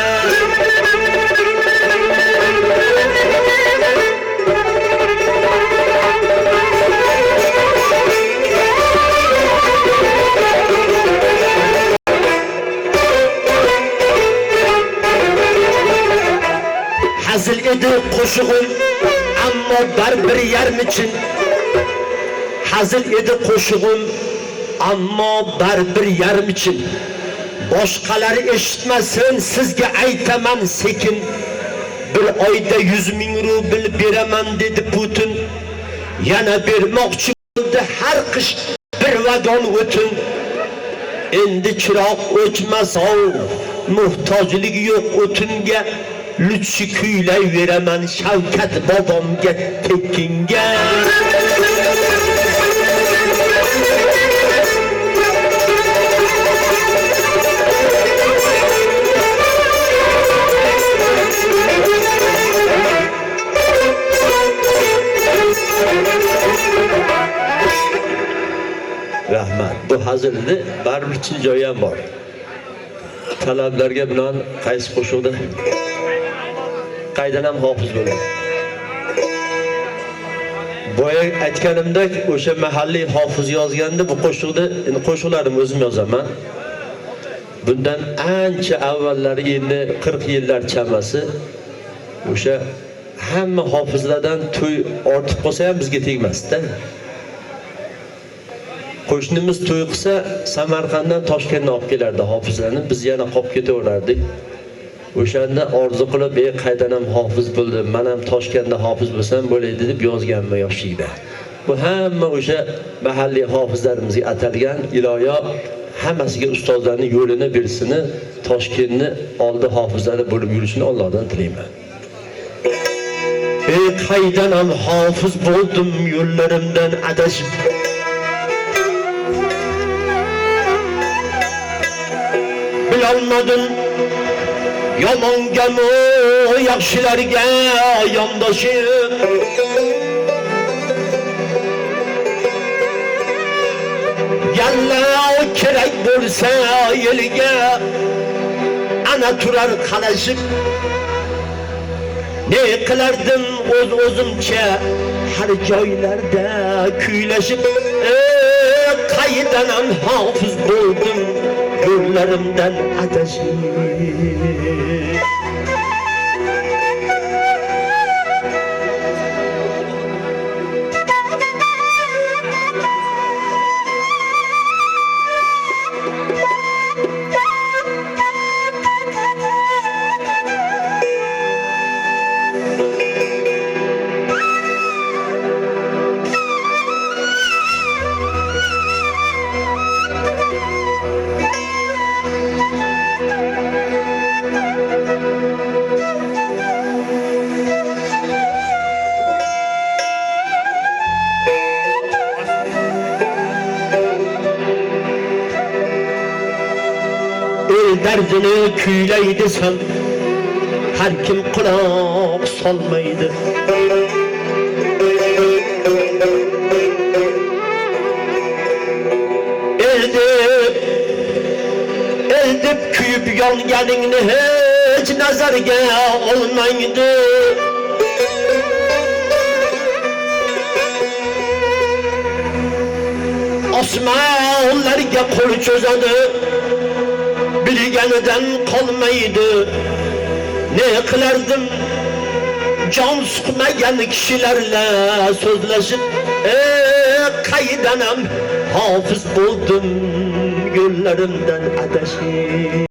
Hazil edi qo'shig'im, ammo baribir yarmichin. Hazil edi qo'shig'im, ammo baribir yarmichin. Boshqalar eshitmasin, sizga aytaman sekin. Bir oyda 100 ming rubl beraman dedi Putin. Yana bermoqchi bo'ldi har qish bir vagon o'tin. Endi chiroq o'chmasov, muhtojlik yo'q o'tinga. Lütsi kuylayveraman Shavkat bobomga tekinga. Rahmat. Bu hazilni baribir chin joyi ham bor. Talablarga binoan qaysi qo'shiqda qaydan ham hofiz bo'ldi. Boya aytganimdek, o'sha mahalliy hofiz yozganda bu qo'shiqni, endi qo'shiqlarimni o'zim yozaman. Bundan ancha avvallari, endi 40 yillar chamasi, o'sha hamma hofizlardan to'y ortib qolsa ham bizga tegmasdi. Qo'shnimiz to'y qilsa, Samarqanddan Toshkentga olib kelardi hofizlarni, biz yana qolib ketaverardik. O'shanda orzu qilib, qaydan ham hofiz bo'ldim, men ham Toshkentda hofiz bo'lsam bo'laydi deb yozganman yoshligida. Bu hamma o'sha mahalliy hofizlarimizga atalgan. Iloyo hammasiga ustozlarning yo'lini bersini, Toshkentni oldi hofizlari bo'lib yurishini Allohdan tilayman. Qaydan ham hofiz bo'ldim yo'llarimdan adashib. Bilolmadim yomongami yaxshilarga yondoshib. Yalla kerak bo'lsa yelga ana turar qalashib. Ne qilardim o'zimcha har joylarda kuylashib. Qaydan ham hofiz bo'ldim yo'llarimdan adashib. Derdini küyley desem her kim kulak salmaydı. Eldip kuyup yonganingni hech nazarga olmaydi. Osmonlarga qo'l cho'zadi, bilganidan qolmaydi. Ne qilardim jon suqmagan kishilarla so'zlashib, qaydanam hofiz bo'ldim yo'llarimdan adashib.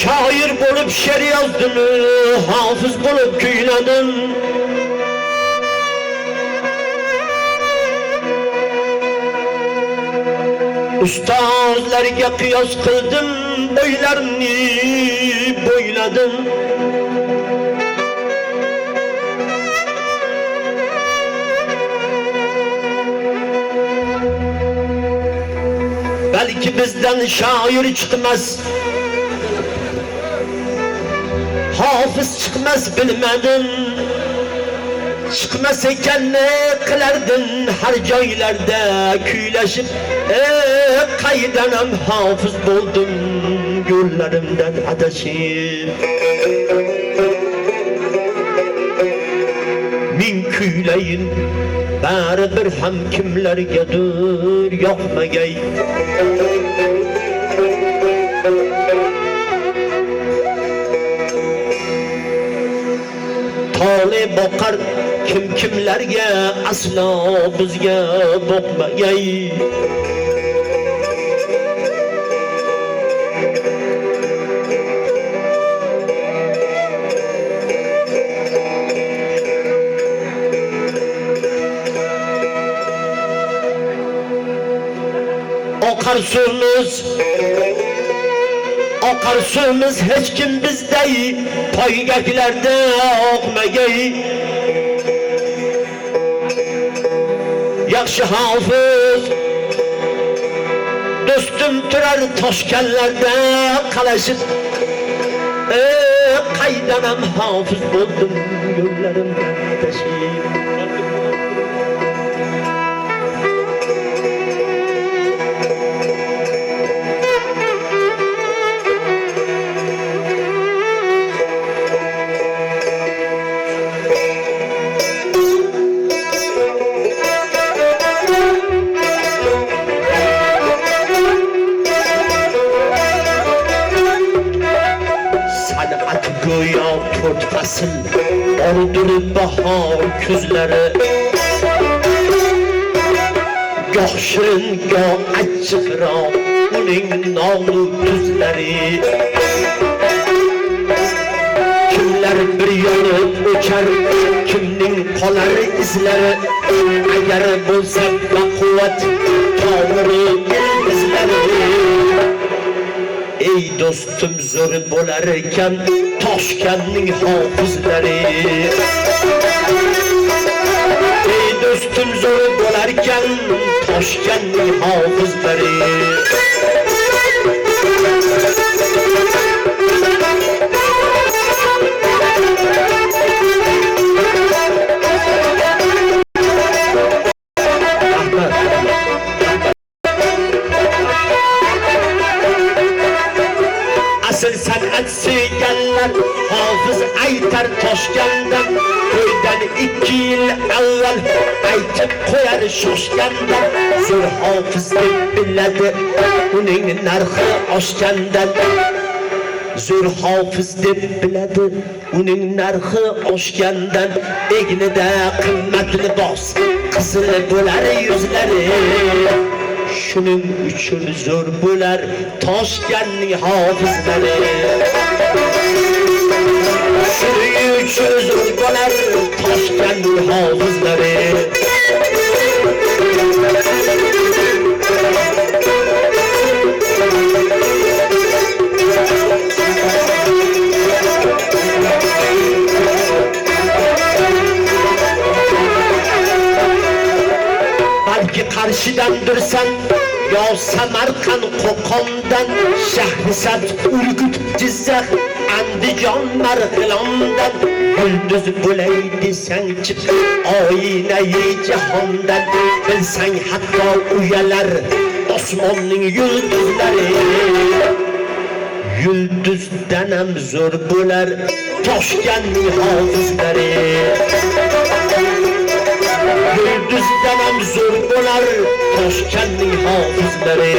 Şair bulup şiir yazdım, hafız bulup kuyladım. Ustazlarga qiyos qildim, bo'ylarini bo'yladim. Belki bizden şair çıkmaz, hafız çıkmaz bilmedim. Çıkmaz eken ne kılardın her joylarda kuylaşıp, qaydanam hafız buldum yo'llarimdan adashib. Min kuylayin baribir ham kimlargadir yoqmagay. Tole boqar kimlarga aslo bizga boqmagay. Oqar suvimiz hech kim bizday poygaklarda oqmagay. Yaxshi hofiz do'stim turar Toshkentlarda qalashib, qaydanam hofiz bo'ldim yo'llarimdan adashib. Go'yo to'rt fasl ordur bahor kuzlari, goh shirin goh achchiqroq uning nolu tuzlari. Kimlar bir yo'li o'char, kimning qolar izlari, agar bo'lsa baquvvat tomiri izlari. Ey do'stim zo'r bo'lar ekan Toshkentning hofizlari. Ey do'stim zo'r bo'lar ekan Toshkentning hofizlari. Asıl sanat suyganlar hafız aytar Toshkentdan. To'ydan 2 yil avval aytib qo'yar shoshgandan. Zo'r hofiz deb biladi uning narxi oshgandan. Zo'r hofiz deb biladi uning narxi oshgandan. Egnida qimmat libos qizil bo'lar yuzlari. Shuning uchun zo'r bo'lar Toshkentning hofizlari. Shuning uchun zo'r bo'lar Toshkentning hofizlari. kishidandirsan yo Samarqand Qo'qondan, Shahrisabz, Urgut, Jizzax, Andijon, Marg'ilondan yulduz bo'lay desang chiq oyinai jahondan. Bilsang hatto uyalar osmonning yulduzlari, yulduzdan ham zo'r bo'lar Toshkentning hofizlari. Yulduzdan ham zo'r bo'lar Toshkentning hofizlari.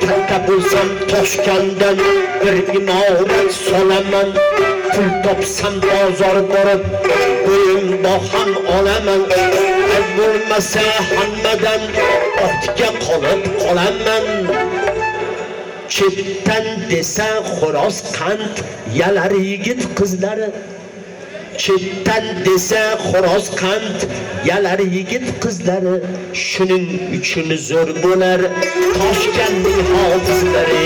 Katta bo'lsam Toshkentdan bir imorat solaman. Pul topsam bozor borib bo'yinbog' ham olaman. Bo'lmasa hammadan ortga qolib qolaman. Chetdan desa xo'roz qand yalar yigit qizlari. Chetdan desa xo'roz qand yalar yigit qizlari. Shuning uchun zo'r bo'lar Toshkentning hofizlari.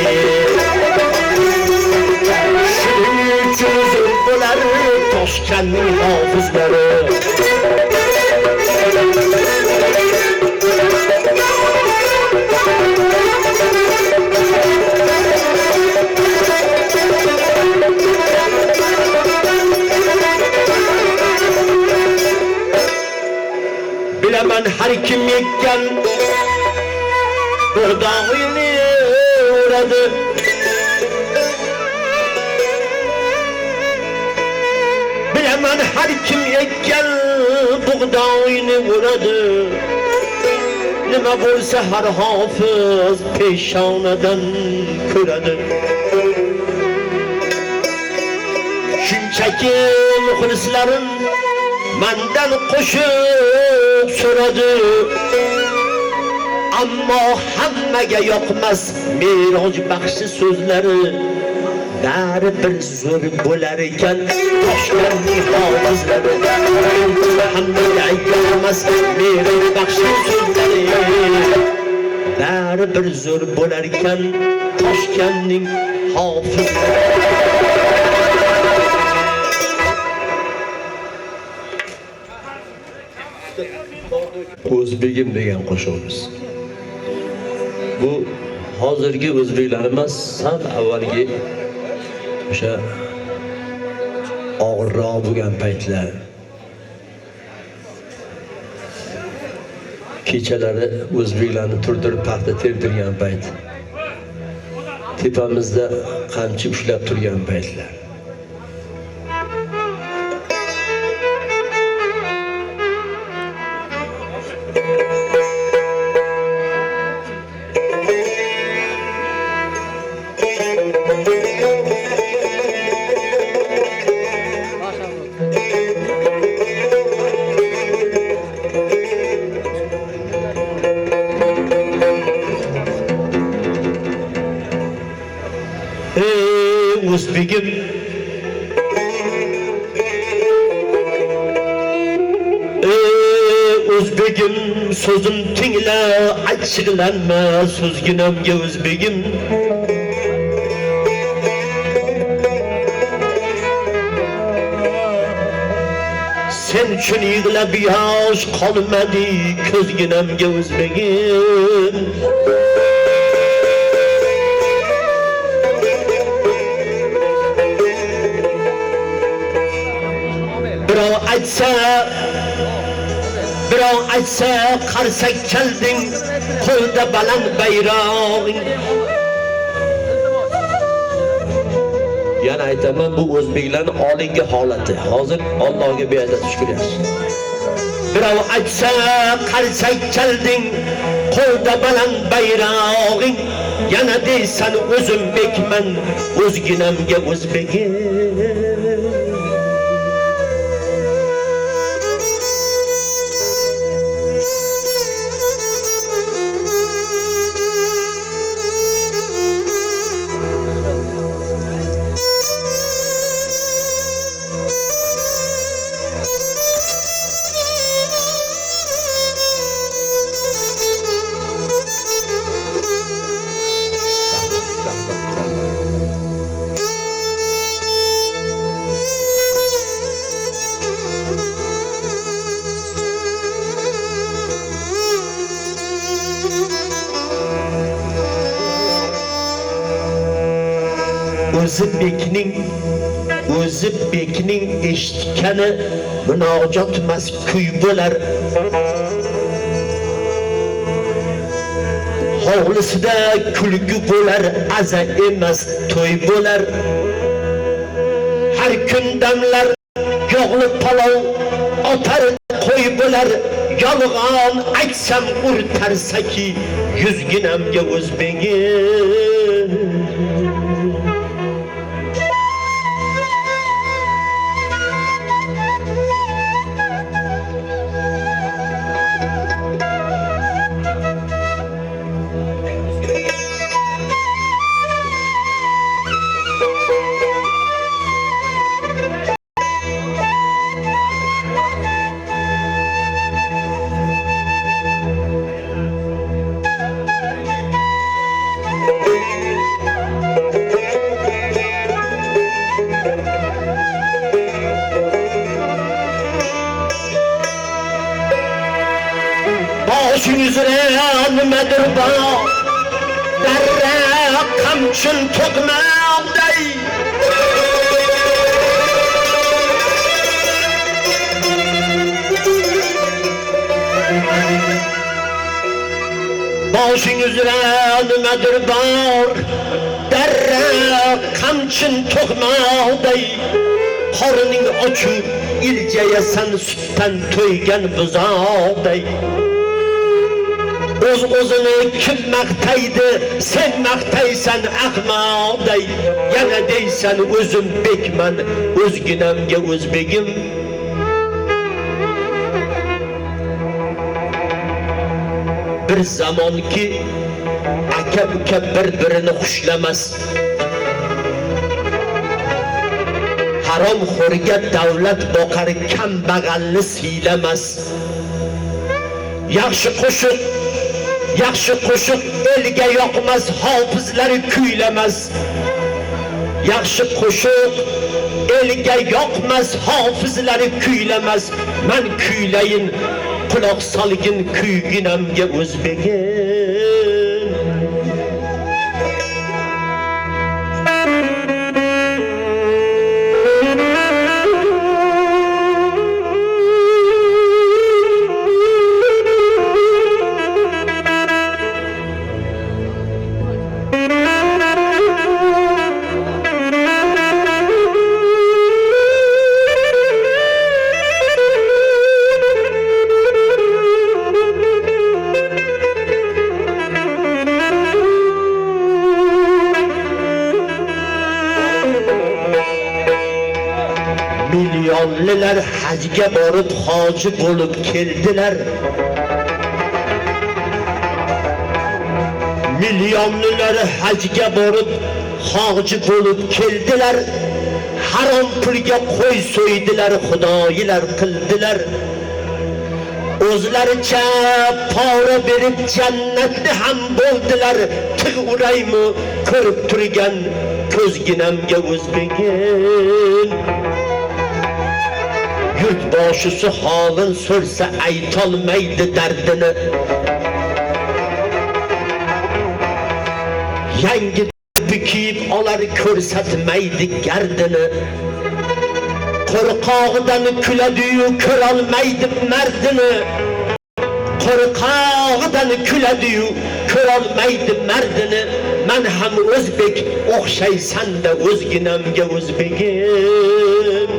Shuning uchun zo'r bo'lar Toshkentning hofizlari. Bilaman har kim ekkan bug'doyini o'radi. Bilaman har kim ekkan bug'doyini o'radi. Nima bo'lsa har hofiz peshonadan ko'radi. Shunchaki muxlislarim mendan qo'shiq so'radi. Ammo hammaga yoqmas Meroj baxshi so'zlari. Baribir zo'r bo'lar ekan Toshkentning hofizlari. Hammaga yoqmas Meroj baxshi so'zlari. Baribir zo'r bo'lar ekan Toshkentning hofizlari. O'zbegim degan qo'shig'imiz. Bu hozirgi o'zbeklar emas, ham avvalgi o'sha og'irroq bo'lgan paytlar. Kechalari o'zbeklarni turdirib paxta terdirgan payt. Tepamizda qamchi ushlab turgan paytlar. O'zbegim O'zbegim so'zim tingla, achchiqlanma so'zginamga o'zbegim. Sen uchun yig'lab yosh qolmadi ko'zginamga o'zbegim. Birov aytsa qarsak chalding, qo'lda baland bayrog'ing. Yana aytaman, bu o'zbeklarning olingi holati. Hozir Allohga beadad shukr yaxshi. Birov aytsa qarsak chalding, qo'lda baland bayrog'ing. Yana deysan o'zim bekman, o'zginamga o'zbegim. o'zi bekning eshitgani munojot emas kuy bo'lar. Hovlisida kulgi bo'lar, aza emas to'y bo'lar. Har kun damlar yog'li palov otar qo'y bo'lar. Yolg'on aytsam urtarsaki yuzginamga o'zbegim. Boshing uzra nimadir bor, darra qamchin to'qmoqday. Boshing uzra nimadir bor, darra qamchin to'qmoqday. Qorning ochib iljayasan sutdan to'ygan buzoqday. O'z-o'zini kim maqtaydi, sen maqtaysan ahmoqday. Yana deysan o'zim bekman, o'zginamga o'zbegim. Bir zamonki aka-uka bir-birini xushlamas. Haromxo'rga davlat boqar, kambag'alni siylamas. Yaxshi qo'shiq elga yoqmas, hofizlari kuylamas. Yaxshi qo'shiq elga yoqmas, hofizlari kuylamas. Men kuylayin, quloq solgin kuyginamga o'zbegim. Milyonlar hajga borib hoji bo'lib keldilar. Milyonlar hajga borib hoji bo'lib keldilar. Harom pulga qo'y so'ydilar, xudoyilar qildilar. O'zlaricha pora berib jannatni ham bo'ldilar. Tig' uraymi ko'rib turgan ko'zginamga o'zbegim. Yurt boshisi holin so'rsa aytolmaydi dardini. Yangi bukib olar ko'rsatmaydi gardini. Qo'rqog'idan kuladi-yu ko'rolmaydi mardini. Qo'rqog'idan kuladi-yu ko'rolmaydi mardini. Men ham o'zbek o'xshaysan-da o'zginamga o'zbegim.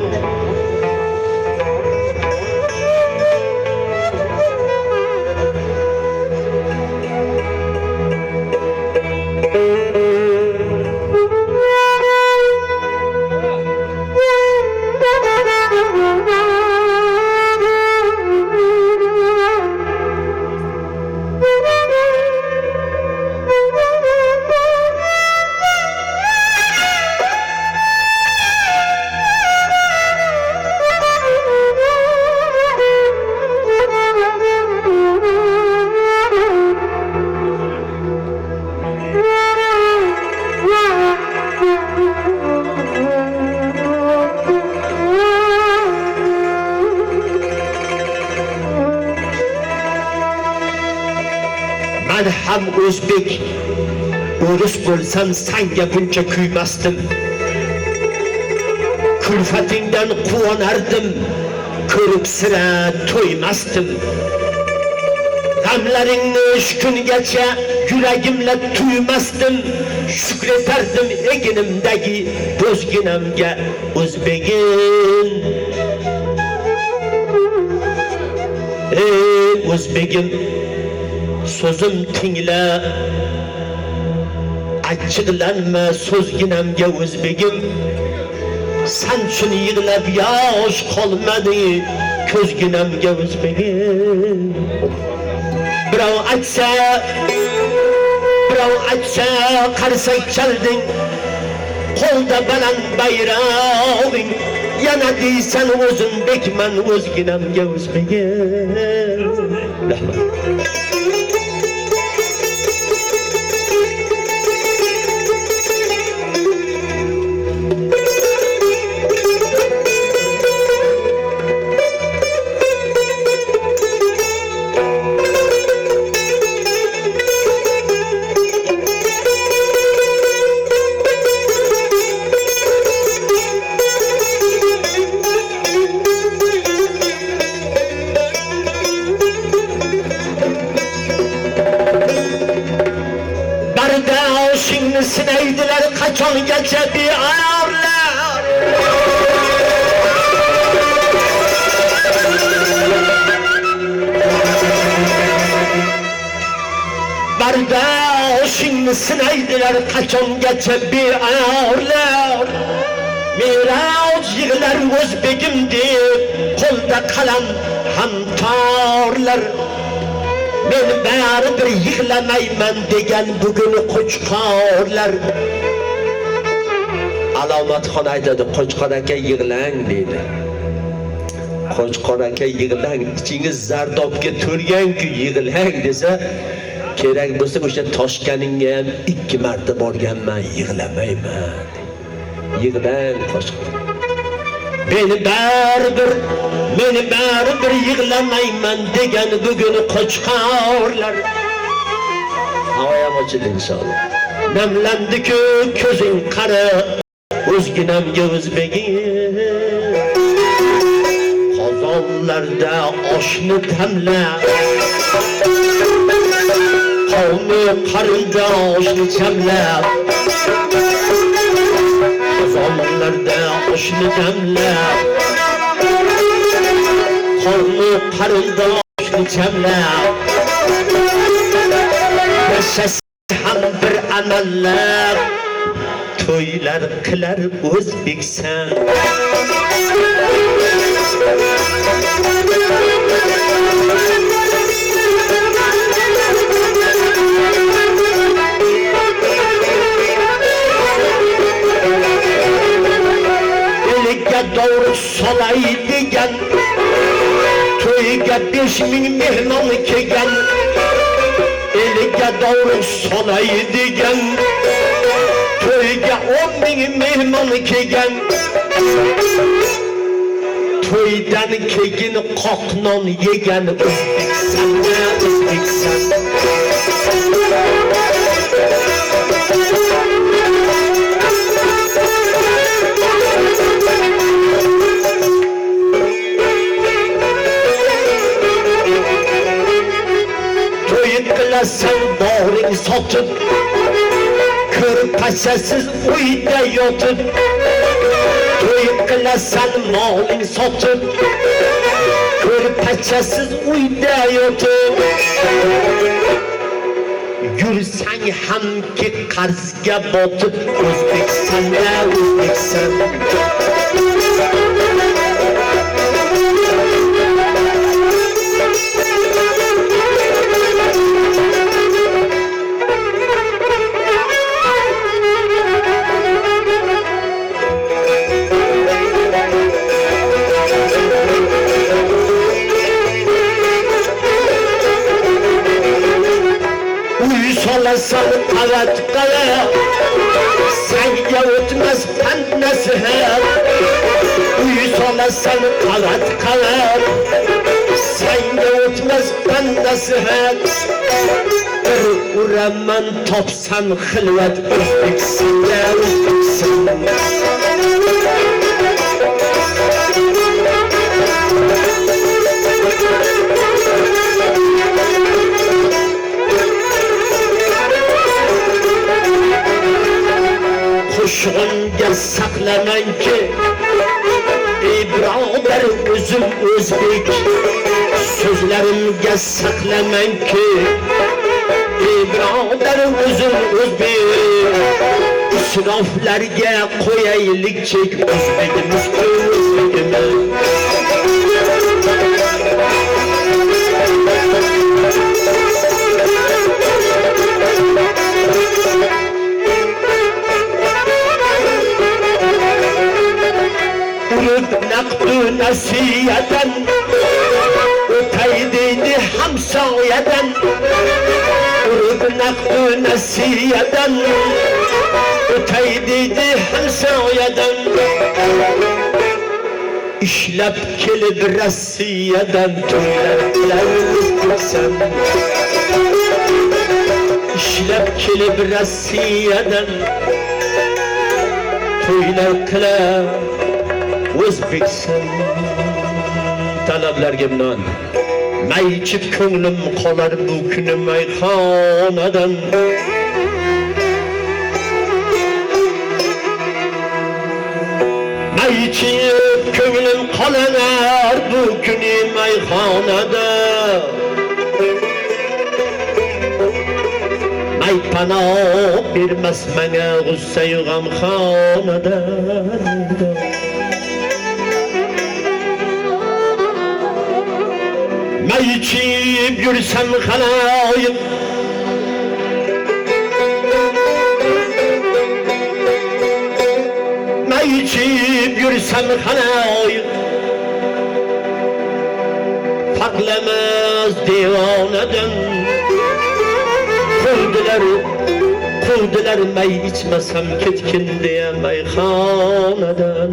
Men ham o'zbek, o'ris bo'lsam senga buncha kuymasdim. Külfetingden kuvonardim, ko'rib sira to'ymasdim. Gamlaringni uch kungacha yuragimla tuymasdim. Shukretardim eginimdagi bo'zginamga o'zbegim. Ey o'zbegim, so'zim tingla, achchiqlanma so'zginamga o'zbegim. Sen uchun yig'lab yosh qolmadi ko'zginamga o'zbegim. Birov aytsa qarsak chalding, qo'lda baland bayrog'ing. Yana deysan o'zim bekman o'zginamga o'zbegim. Rahmat. Sinaydilar qachongacha beorlar. Bardoshingni sinaydilar qachongacha beorlar. Meroz yig'lar o'zbegim deb qo'lda qalam ham torlar. Men baribir yig'lamayman degan bugun qo'chqorlar. Alomatxon aytadi, qo'chqor aka yig'lang deydi. Qo'chqor aka yig'lang, ichingiz zardobga to'lgan-ku yig'lang desa, kerak bo'lsa o'sha Toshkaningga ham 2 marta borganman, yig'lamayman. Yig'lang qo'chqor. Meni baribir yig'lamayman degan bugun qo'chqorlar. Havoyam ochildi inshaalloh. Namlandiku ko'zing qara, o'zginamga o'zbegim. Qozonlarda oshni tamla, qavmi qarindoshni chamlab. Qozonlarda oshni tamlab, qavmi qarindoshni chamlab. Yashasa ham bir amallab, to'ylar qilar o'zbeksan. Eliga doğru solay degan, to'yga 5000 mehmon kelgan. Eliga doğru solay degan, to'yga 10,000 mehmon kelgan. To'ydan keyin qoqnon yegan O'zbeksan, O'zbeksan. To'y qilasan boring sotib, ko'rpachasiz uyda yotib. To'y qilasan moling sotib, ko'rpachasiz uyda yotib. Yursang hamki qarzga botib, O'zbekistonda O'zbekiston. Solasan qavat qavat, senga o'tmas pand nasihat. Uy solasan qavat qavat, senga o'tmas pand nasihat. Bir uraman topsam xilvat, O'zbekistonda O'zbekiston. qo'shig'imga saqlamanki, ey birodar o'zim o'zbek, so'zlarimga saqlamanki, ey birodar o'zim o'zbek, isroflarga qo'yaylik chek, o'zbegimiz o'zbegimiz. Naqdu nasiyadan o'tay deydi hamsoyadan, urib naqdu nasiyadan o'tay deydi hamsoyadan, ishlab kelib Rossiyadan to'ylar qilar o'zbeksan, ishlab kelib Rossiyadan to'ylar qilar O'zbekiston. Talablarga bilan may ichib ko'nglim qolar bu kuni mayxonadan. May ichib ko'nglim qolar bu kuni mayxonada. May panoh bermas menga g'ussa-yu g'amxonadan. May içip yürüsem halayım, may içip yürüsem halayım, farklamaz divaneden. Kuvdiler may içmesem ketkin diye meyhaneden.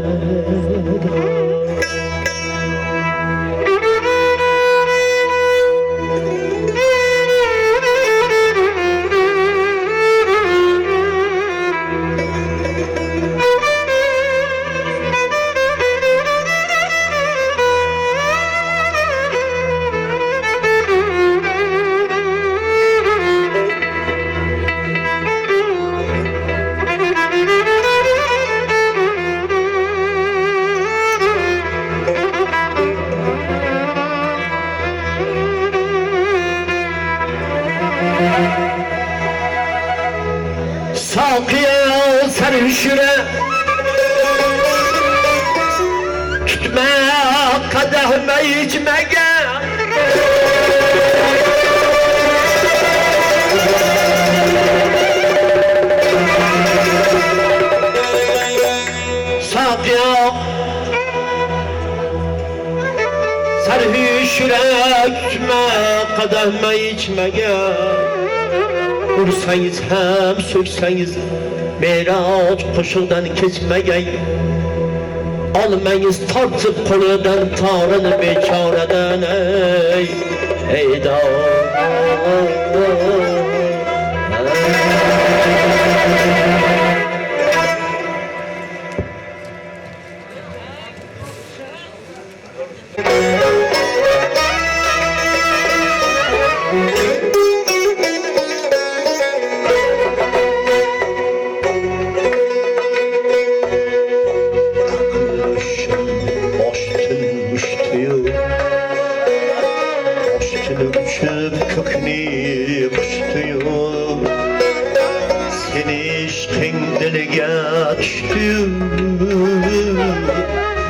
Sakiye sarhoşuna tutma kadehime içmege, sakiye sarhoşuna tutma kadehime içmege. Vursanız hem söksanız Meraç koşuldan geçmegey, almayız tartıp koludan tarını beçaradan ey eyda.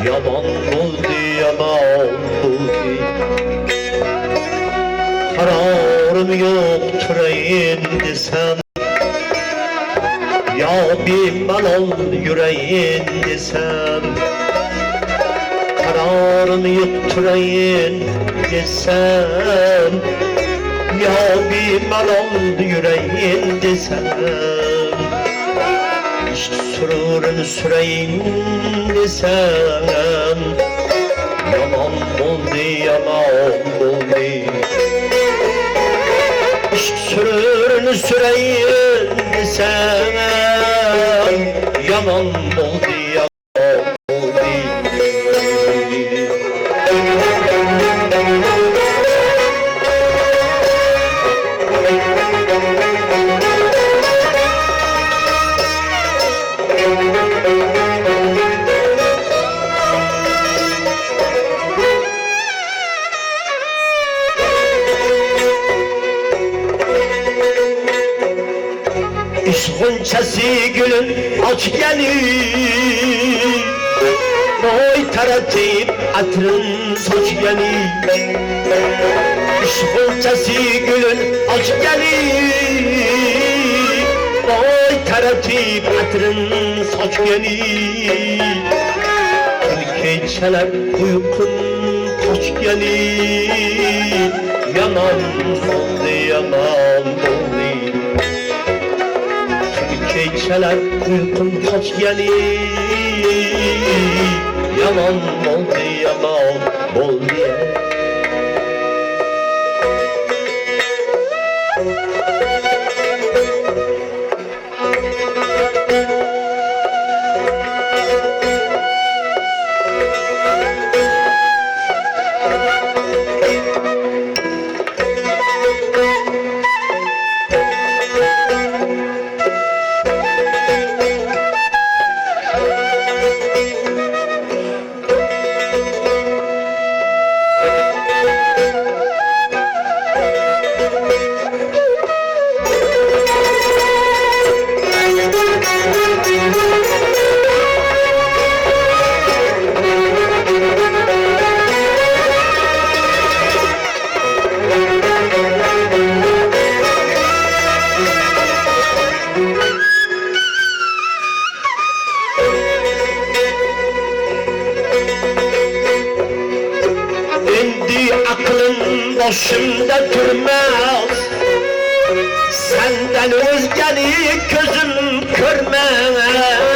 Yaman oldu, yaman oldu. Kararım yoktur endi sen, ya bir malol yüreğindi sen. Kararım yoktur endi sen, ya bir malol yüreğindi sen. Sürürün süreyin sen, yaman oldu, yaman oldu. Sürürün süreyin sen, yaman oldu, yaman oldu. gülün açgani Boy taratayıp atrın saçgani İşbulçası gülün açgani Boy taratayıp atrın saçgani Geceler uykun kaçgani Yaman oldu yaman oldu Geceler uykun kaçgani Yaman oldu yaman oldu Başımda durmaz Senden özgeni gözüm görmez